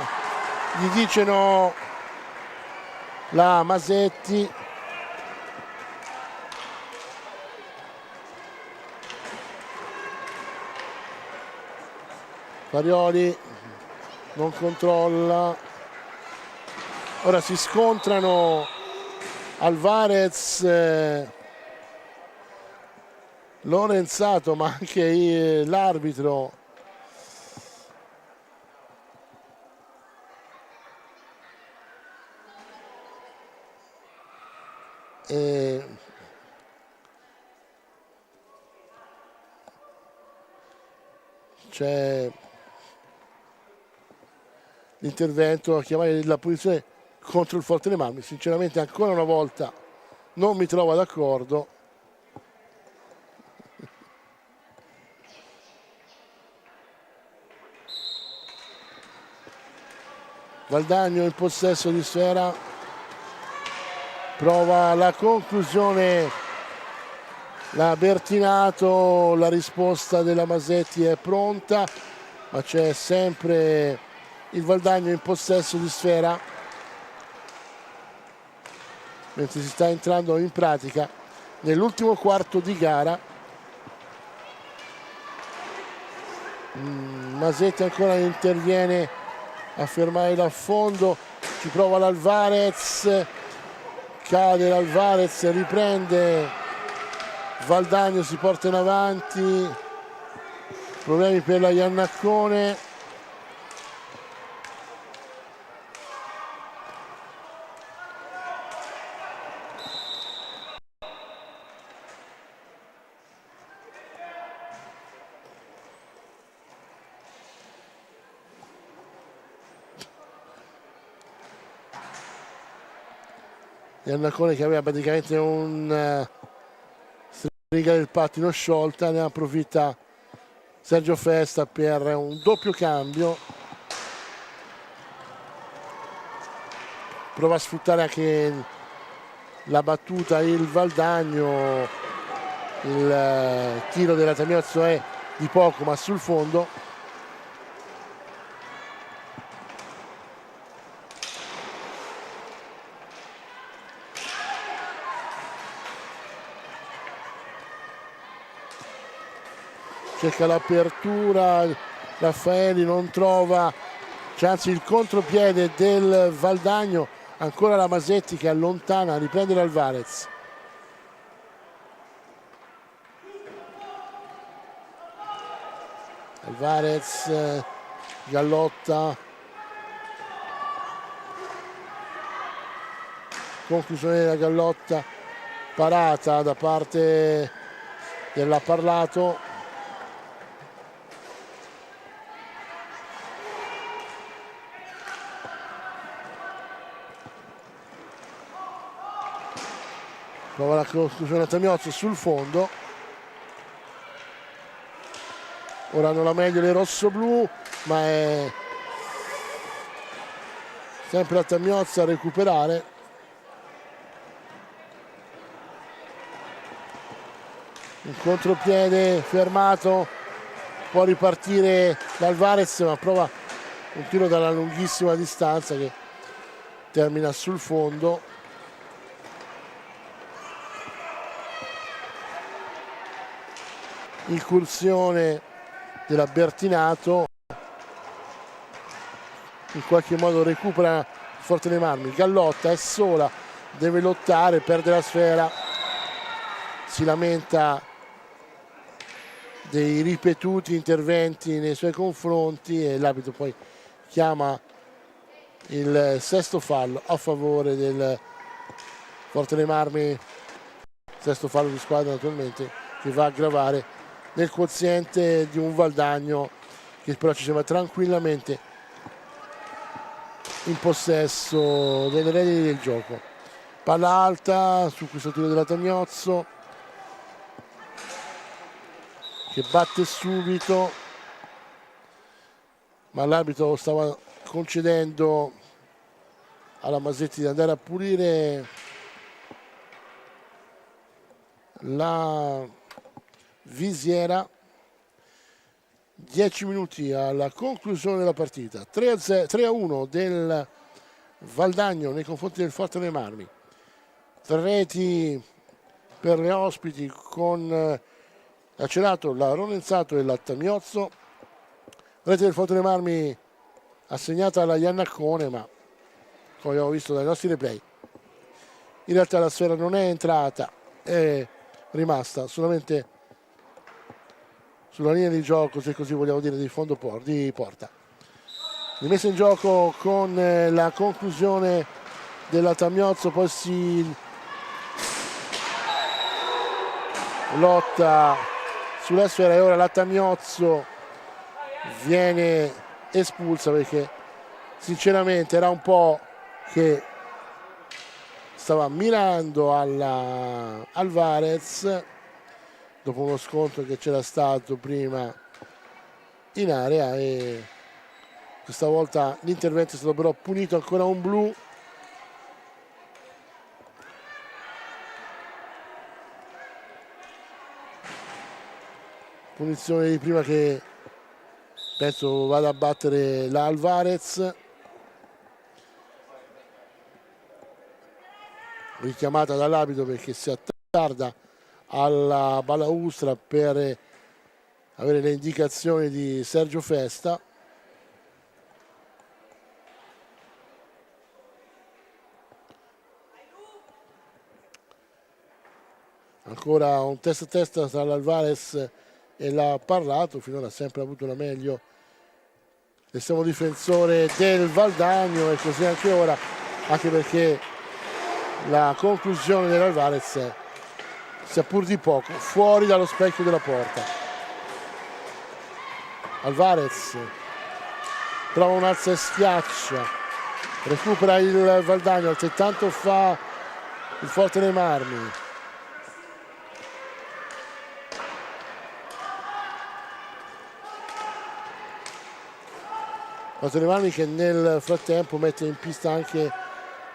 gli dice no la Masetti. Farioli non controlla, ora si scontrano Alvarez, Lorenzato, ma anche l'arbitro. C'è l'intervento a chiamare la punizione contro il Forte dei Marmi. Sinceramente ancora una volta non mi trovo d'accordo. Valdagno in possesso di sfera, prova la conclusione la Bertinato, la risposta della Masetti è pronta, ma c'è sempre il Valdagno in possesso di sfera mentre si sta entrando in pratica nell'ultimo quarto di gara. Masetti ancora interviene a fermare l'affondo, ci prova l'Alvarez, cade l'Alvarez, riprende Valdagno, si porta in avanti, problemi per la Iannaccone. Iannaccone che aveva praticamente un stringa del pattino sciolta, ne approfitta Sergio Festa per un doppio cambio, prova a sfruttare anche la battuta il Valdagno, il tiro della Tamiozzo è di poco ma sul fondo. Cerca l'apertura, Raffaeli non trova, c'è anzi il contropiede del Valdagno, ancora la Masetti che allontana, riprende l'Alvarez. Alvarez, Gallotta, conclusione della Gallotta, parata da parte dell'ha parlato. Prova la conclusione a Tamiozzo sul fondo. Ora hanno la meglio le rossoblù, ma è sempre la Tamiozzo a recuperare. Un contropiede fermato, può ripartire l'Alvarez, ma prova un tiro dalla lunghissima distanza che termina sul fondo. Incursione della Bertinato, in qualche modo recupera il Forte dei Marmi. Gallotta è sola, deve lottare, perde la sfera. si lamenta dei ripetuti interventi nei suoi confronti e l'arbitro poi chiama il sesto fallo a favore del Forte dei Marmi, sesto fallo di squadra naturalmente, che va a aggravare nel quoziente di un Valdagno che però ci sembra tranquillamente in possesso delle redini del gioco. Palla alta su questo tiro della Tagnozzo che batte subito, ma l'arbitro stava concedendo alla Masetti di andare a pulire la visiera. 10 minuti alla conclusione della partita, 3-1 del Valdagno nei confronti del Forte dei Marmi. 3 reti per le ospiti con Acerato, la Ronenzato e la Tagnozzo. Rete del Forte dei Marmi assegnata alla Iannaccone, ma come abbiamo visto dai nostri replay in realtà la sfera non è entrata, è rimasta solamente sulla linea di gioco, se così vogliamo dire, di fondo di porta. Rimessa in gioco con la conclusione della Tagnozzo, poi si lotta sulla sfera e ora la Tagnozzo viene espulsa perché sinceramente era un po' che stava mirando alla Alvarez dopo uno scontro che c'era stato prima in area, e questa volta l'intervento è stato però punito. Ancora un blu. Punizione di prima che penso vada a battere la Alvarez, richiamata dall'arbitro perché si attarda alla balaustra per avere le indicazioni di Sergio Festa. Ancora un testa a testa tra l'Alvarez e l'ha Parlato, finora ha sempre avuto la meglio l'estremo difensore del Valdagno, e così anche ora, anche perché la conclusione dell'Alvarez, sia pur di poco, fuori dallo specchio della porta. Alvarez trova un'alza e schiaccia, recupera il Valdagno, altrettanto fa il Forte dei Marmi. Forte dei Marmi che nel frattempo mette in pista anche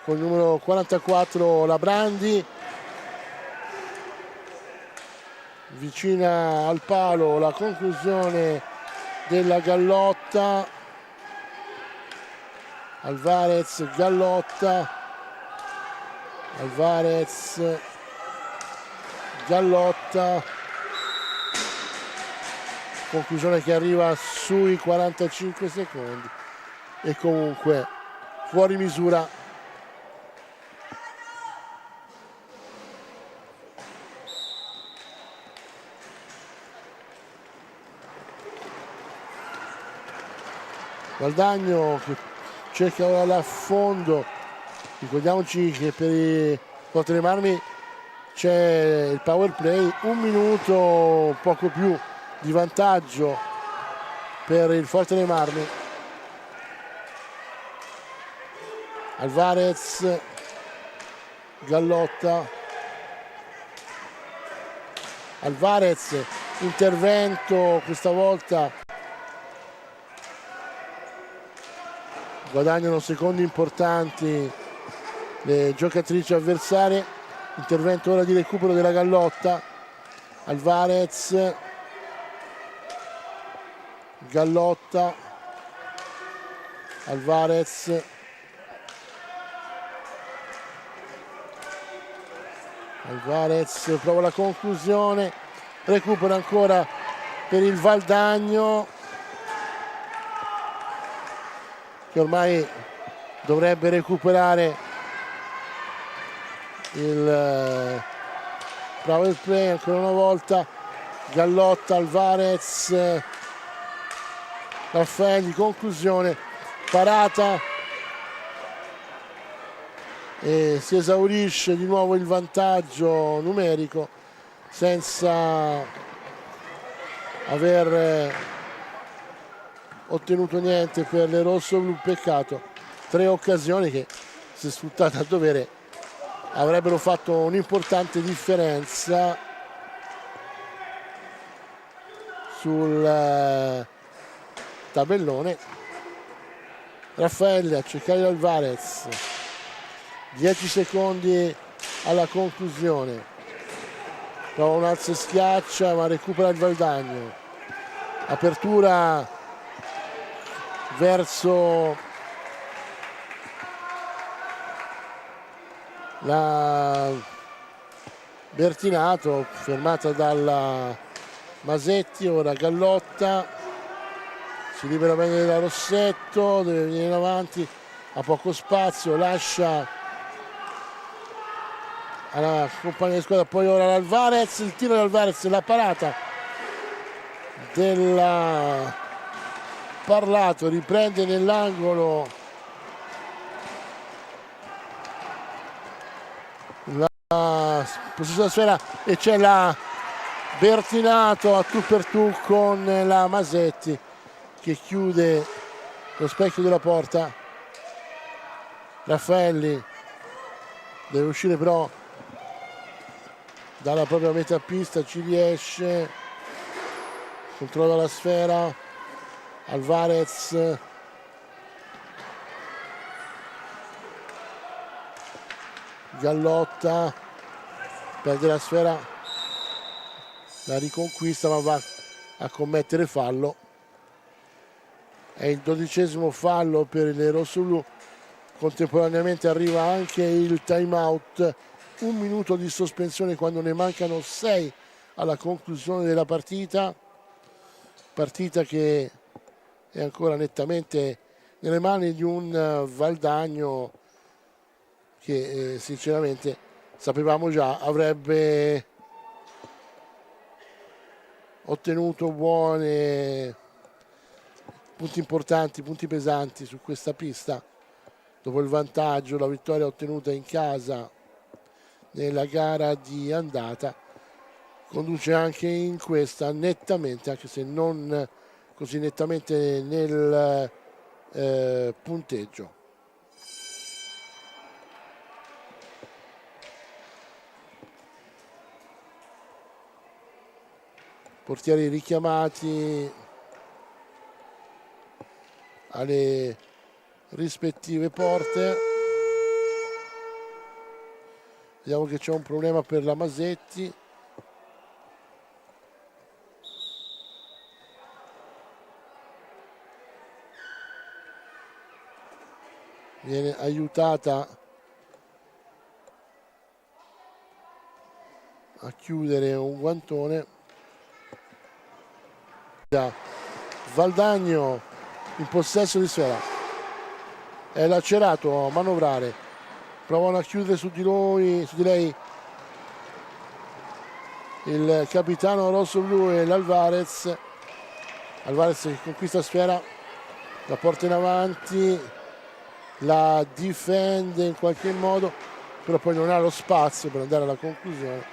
con il numero 44 Labrandi, vicina al palo la conclusione della Gallotta. Alvarez, Gallotta, Alvarez, Gallotta, conclusione che arriva sui 45 secondi e comunque fuori misura. Valdagno che cerca ora l'affondo. Ricordiamoci che per i Forte dei Marmi c'è il power play, un minuto poco più di vantaggio per il Forte dei Marmi. Alvarez, Gallotta, Alvarez, intervento questa volta, guadagnano secondi importanti le giocatrici avversarie. Intervento ora di recupero della Gallotta. Alvarez, Gallotta, Alvarez, Alvarez prova la conclusione, recupera ancora per il Valdagno che ormai dovrebbe recuperare il bravo il play ancora una volta, Gallotta, Alvarez, Raffaelli, conclusione, parata e si esaurisce di nuovo il vantaggio numerico senza aver ottenuto niente per le rossoblu. Peccato, 3 occasioni che, se sfruttate a dovere, avrebbero fatto un'importante differenza sul tabellone. Raffaelli a cercare l'Alvarez, 10 secondi alla conclusione, prova un alzo e schiaccia ma recupera il Valdagno, apertura verso la Bertinato, fermata dalla Masetti. Ora Gallotta si libera bene da Rossetto, deve venire in avanti, ha poco spazio, lascia alla compagna di squadra. Poi ora l'Alvarez, il tiro di Alvarez, la parata della Parlato, riprende nell'angolo la posizione sfera e c'è la Bertinato a tu per tu con la Masetti che chiude lo specchio della porta. Raffaelli deve uscire però dalla propria metà pista, ci riesce, controlla la sfera, Alvarez, Gallotta perde la sfera, la riconquista ma va a commettere fallo. È il 12° fallo per le rossoblu. Contemporaneamente arriva anche il time out, 1 minuto di sospensione quando ne mancano 6 alla conclusione della partita che è ancora nettamente nelle mani di un Valdagno che sinceramente sapevamo già avrebbe ottenuto buoni punti importanti, punti pesanti su questa pista dopo il vantaggio, la vittoria ottenuta in casa nella gara di andata. Conduce anche in questa nettamente, anche se non così nettamente nel punteggio. Portieri richiamati alle rispettive porte. Vediamo che c'è un problema per la Masetti. Viene aiutata a chiudere un guantone. Valdagno in possesso di sfera, è lacerato a manovrare, provano a chiudere su di lei il capitano rossoblu e l'Alvarez. Alvarez che conquista sfera, la porta in avanti, la difende in qualche modo, però poi non ha lo spazio per andare alla conclusione.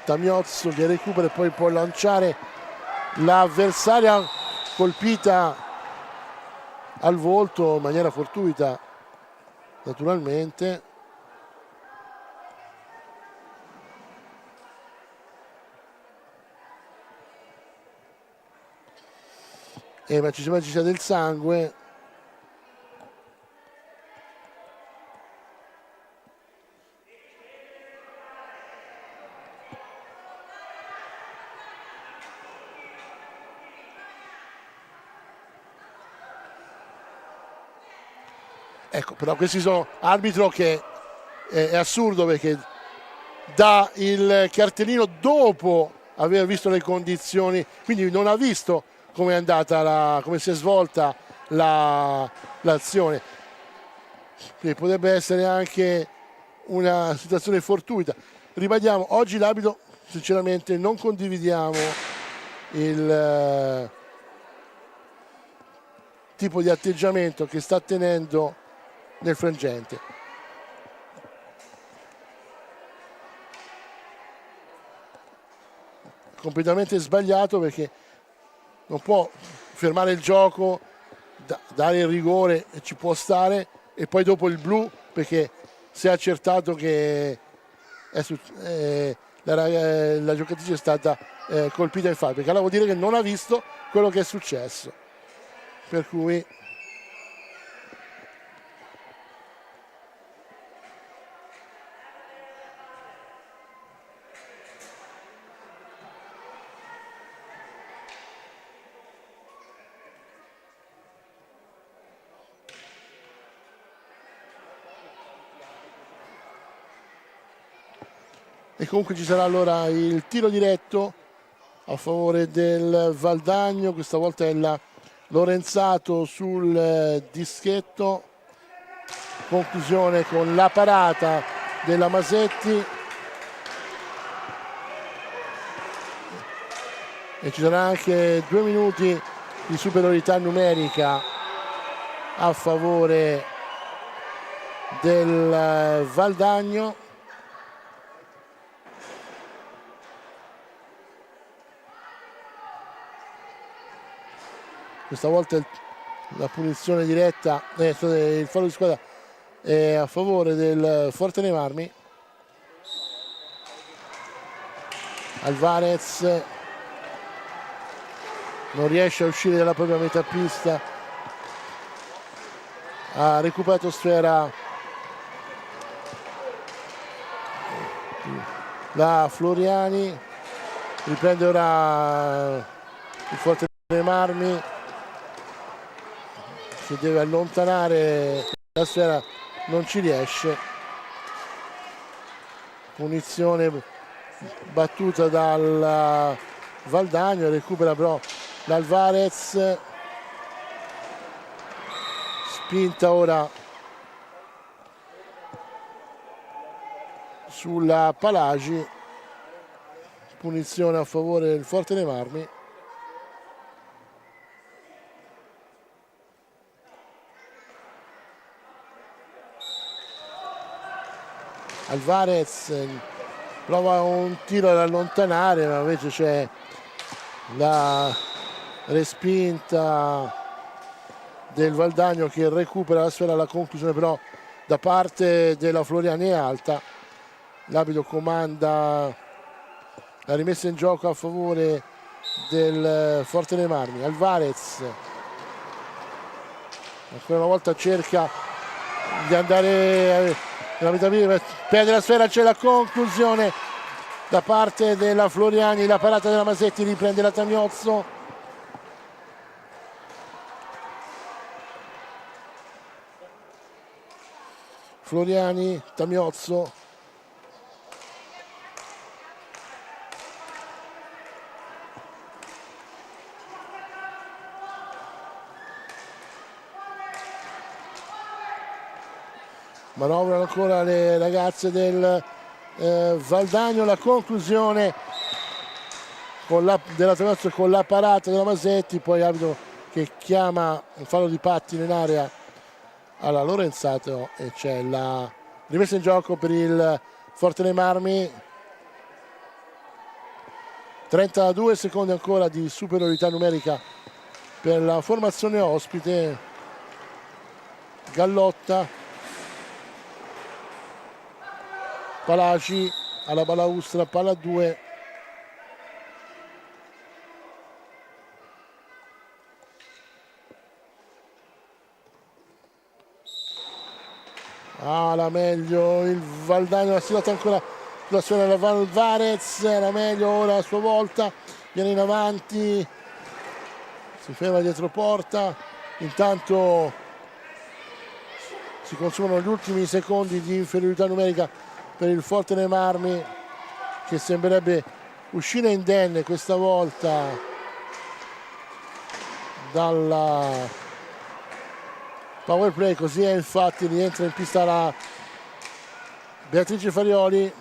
Tamiozzo che recupera e poi può lanciare l'avversaria colpita al volto in maniera fortuita naturalmente. Ma ci sembra ci sia del sangue. Ecco, però questi sono arbitro che è assurdo perché dà il cartellino dopo aver visto le condizioni, quindi non ha visto come è andata come si è svolta l'azione. Quindi potrebbe essere anche una situazione fortuita. Ribadiamo, oggi l'arbitro sinceramente non condividiamo il tipo di atteggiamento che sta tenendo nel frangente. Completamente sbagliato, perché non può fermare il gioco, dare il rigore, ci può stare, e poi dopo il blu, perché si è accertato che la giocatrice è stata colpita in fallo, perché allora vuol dire che non ha visto quello che è successo, per cui e comunque ci sarà allora il tiro diretto a favore del Valdagno. Questa volta è la Lorenzato sul dischetto, conclusione con la parata della Masetti, e ci sarà anche 2 minuti di superiorità numerica a favore del Valdagno. Questa volta la punizione diretta, il fallo di squadra è a favore del Forte dei Marmi. Alvarez non riesce a uscire dalla propria metà pista, ha recuperato sfera la Floriani, riprende ora il Forte dei Marmi, si deve allontanare la sfera, non ci riesce. Punizione battuta dal Valdagno, recupera però l'Alvarez, spinta ora sulla Palagi, punizione a favore del Forte dei Marmi. Alvarez prova un tiro ad allontanare, ma invece c'è la respinta del Valdagno che recupera la sfera. La conclusione però da parte della Floriani è alta. L'arbitro comanda la rimessa in gioco a favore del Forte dei Marmi. Alvarez ancora una volta cerca di andare nella metà viva, perde la sfera, c'è la conclusione da parte della Floriani, la parata della Masetti, riprende la Tamiozzo. Floriani, Tamiozzo, manovrano ancora le ragazze del Valdagno. La conclusione della Tamiozzo con la parata della Masetti, poi arbitro che chiama un fallo di pattino in area alla Lorenzato e c'è la rimessa in gioco per il Forte dei Marmi. 32 secondi ancora di superiorità numerica per la formazione ospite. Gallotta, Palagi alla balaustra, palla 2. La meglio il Valdagno, ha stilato ancora sulla sfera della Alvarez, la meglio ora a sua volta, viene in avanti, si ferma dietro porta, intanto si consumano gli ultimi secondi di inferiorità numerica per il Forte dei Marmi, che sembrerebbe uscire indenne questa volta dalla power play. Così è, infatti rientra in pista la Beatrice Farioli.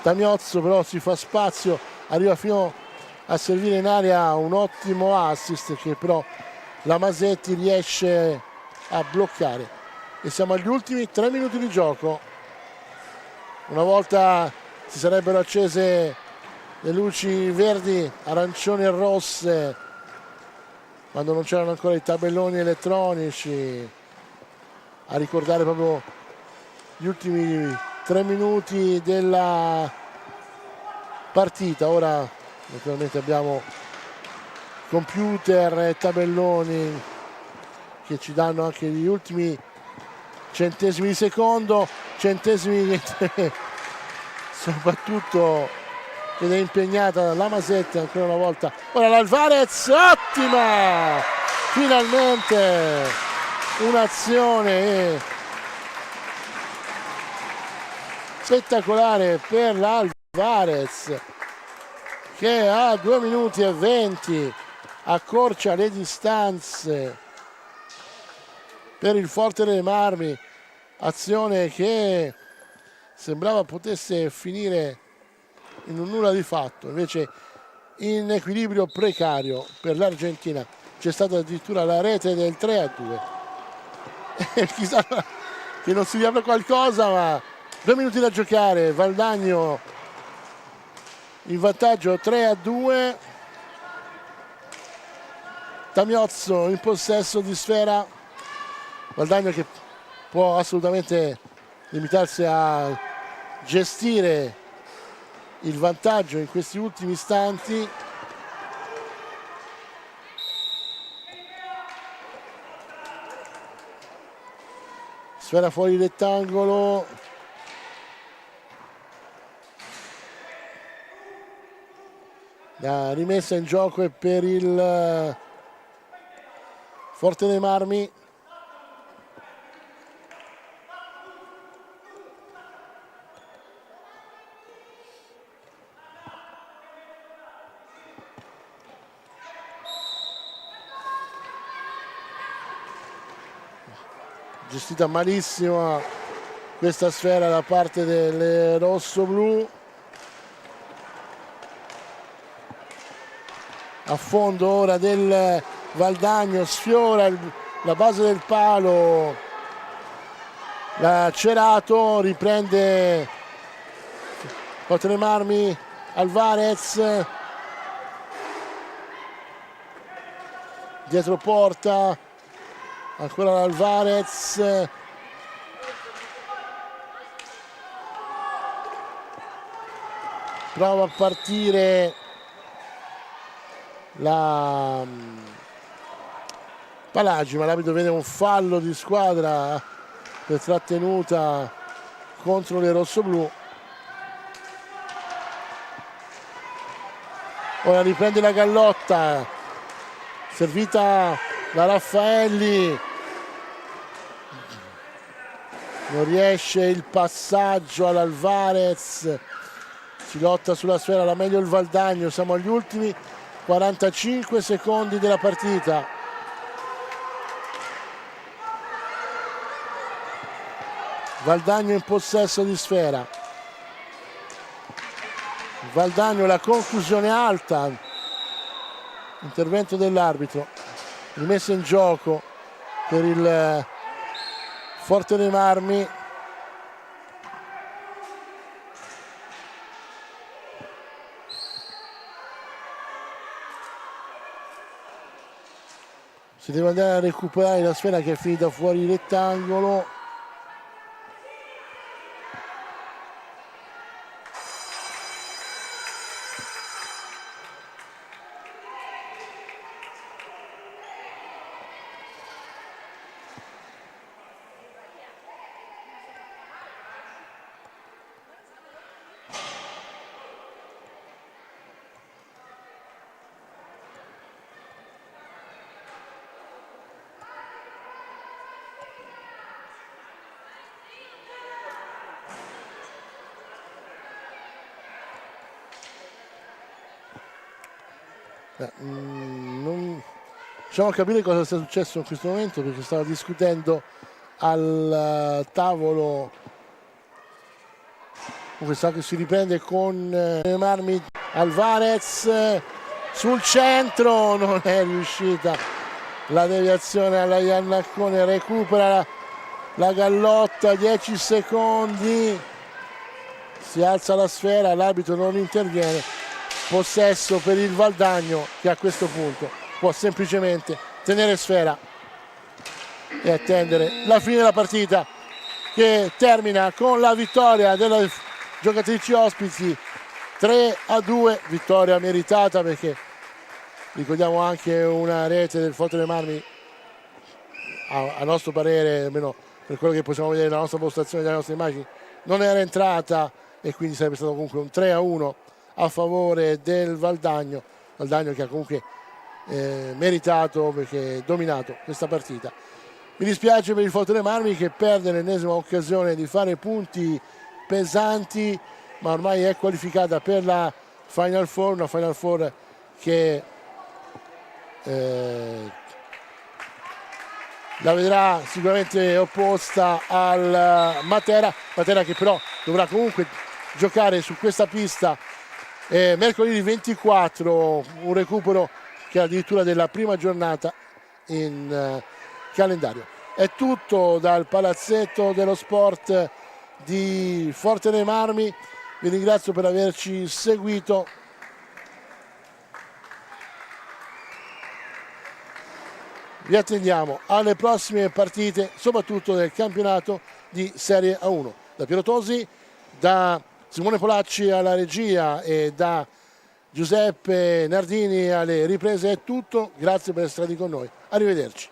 Tamiozzo però si fa spazio, arriva fino a servire in area un ottimo assist che però la Masetti riesce a bloccare. E siamo agli ultimi 3 minuti di gioco. Una volta si sarebbero accese le luci verdi, arancioni e rosse, quando non c'erano ancora i tabelloni elettronici, a ricordare proprio gli ultimi 3 minuti della partita. Ora naturalmente abbiamo computer e tabelloni che ci danno anche gli ultimi centesimi di secondo, centesimi che soprattutto ed è impegnata la Masetti ancora una volta. Ora l'Alvarez, ottima! Finalmente un'azione spettacolare per l'Alvarez che a 2 minuti e 20 accorcia le distanze per il Forte dei Marmi, azione che sembrava potesse finire in un nulla di fatto, invece in equilibrio precario per l'Argentina. C'è stata addirittura la rete del 3-2 e chissà che non si riapra qualcosa, ma 2 minuti da giocare, Valdagno in vantaggio 3-2, Tamiozzo in possesso di sfera, Valdagno che può assolutamente limitarsi a gestire il vantaggio in questi ultimi istanti. Sfera fuori rettangolo, la rimessa in gioco è per il Forte dei Marmi. Gestita malissimo questa sfera da parte del rosso-blu. A fondo ora del Valdagno, sfiora la base del palo, la Cerato, riprende Forte dei Marmi, Alvarez, dietro porta, ancora l'Alvarez, prova a partire la Palagi, ma l'arbitro vede un fallo di squadra per trattenuta contro le rossoblù. Ora riprende la Gallotta, servita da Raffaelli, non riesce il passaggio all'Alvarez, si lotta sulla sfera, la meglio il Valdagno. Siamo agli ultimi 45 secondi della partita. Valdagno in possesso di sfera, Valdagno, la conclusione alta, intervento dell'arbitro, rimessa in gioco per il Forte dei Marmi. Si deve andare a recuperare la sfera che è finita fuori rettangolo. Non riusciamo a capire cosa sia successo in questo momento, perché stava discutendo al tavolo. Questa che si riprende con Marmi. Alvarez sul centro, non è riuscita la deviazione alla Iannaccone, recupera la Gallotta, 10 secondi, si alza la sfera, l'arbitro non interviene, possesso per il Valdagno, che a questo punto può semplicemente tenere sfera e attendere la fine della partita, che termina con la vittoria delle giocatrici ospiti 3-2, vittoria meritata, perché ricordiamo anche una rete del Forte dei Marmi, a nostro parere, almeno per quello che possiamo vedere nella nostra postazione delle nostre immagini, non era entrata, e quindi sarebbe stato comunque un 3-1 a favore del Valdagno che ha comunque meritato, perché ha dominato questa partita. Mi dispiace per il Forte dei Marmi, che perde l'ennesima occasione di fare punti pesanti, ma ormai è qualificata per la Final Four, una Final Four che la vedrà sicuramente opposta al Matera che però dovrà comunque giocare su questa pista mercoledì 24, un recupero che è addirittura della prima giornata in calendario. È tutto dal palazzetto dello sport di Forte dei Marmi, vi ringrazio per averci seguito. Vi attendiamo alle prossime partite, soprattutto del campionato di Serie A1. Da Piero Tosi, da Simone Polacci alla regia e da Giuseppe Nardini alle riprese è tutto. Grazie per essere stati con noi. Arrivederci.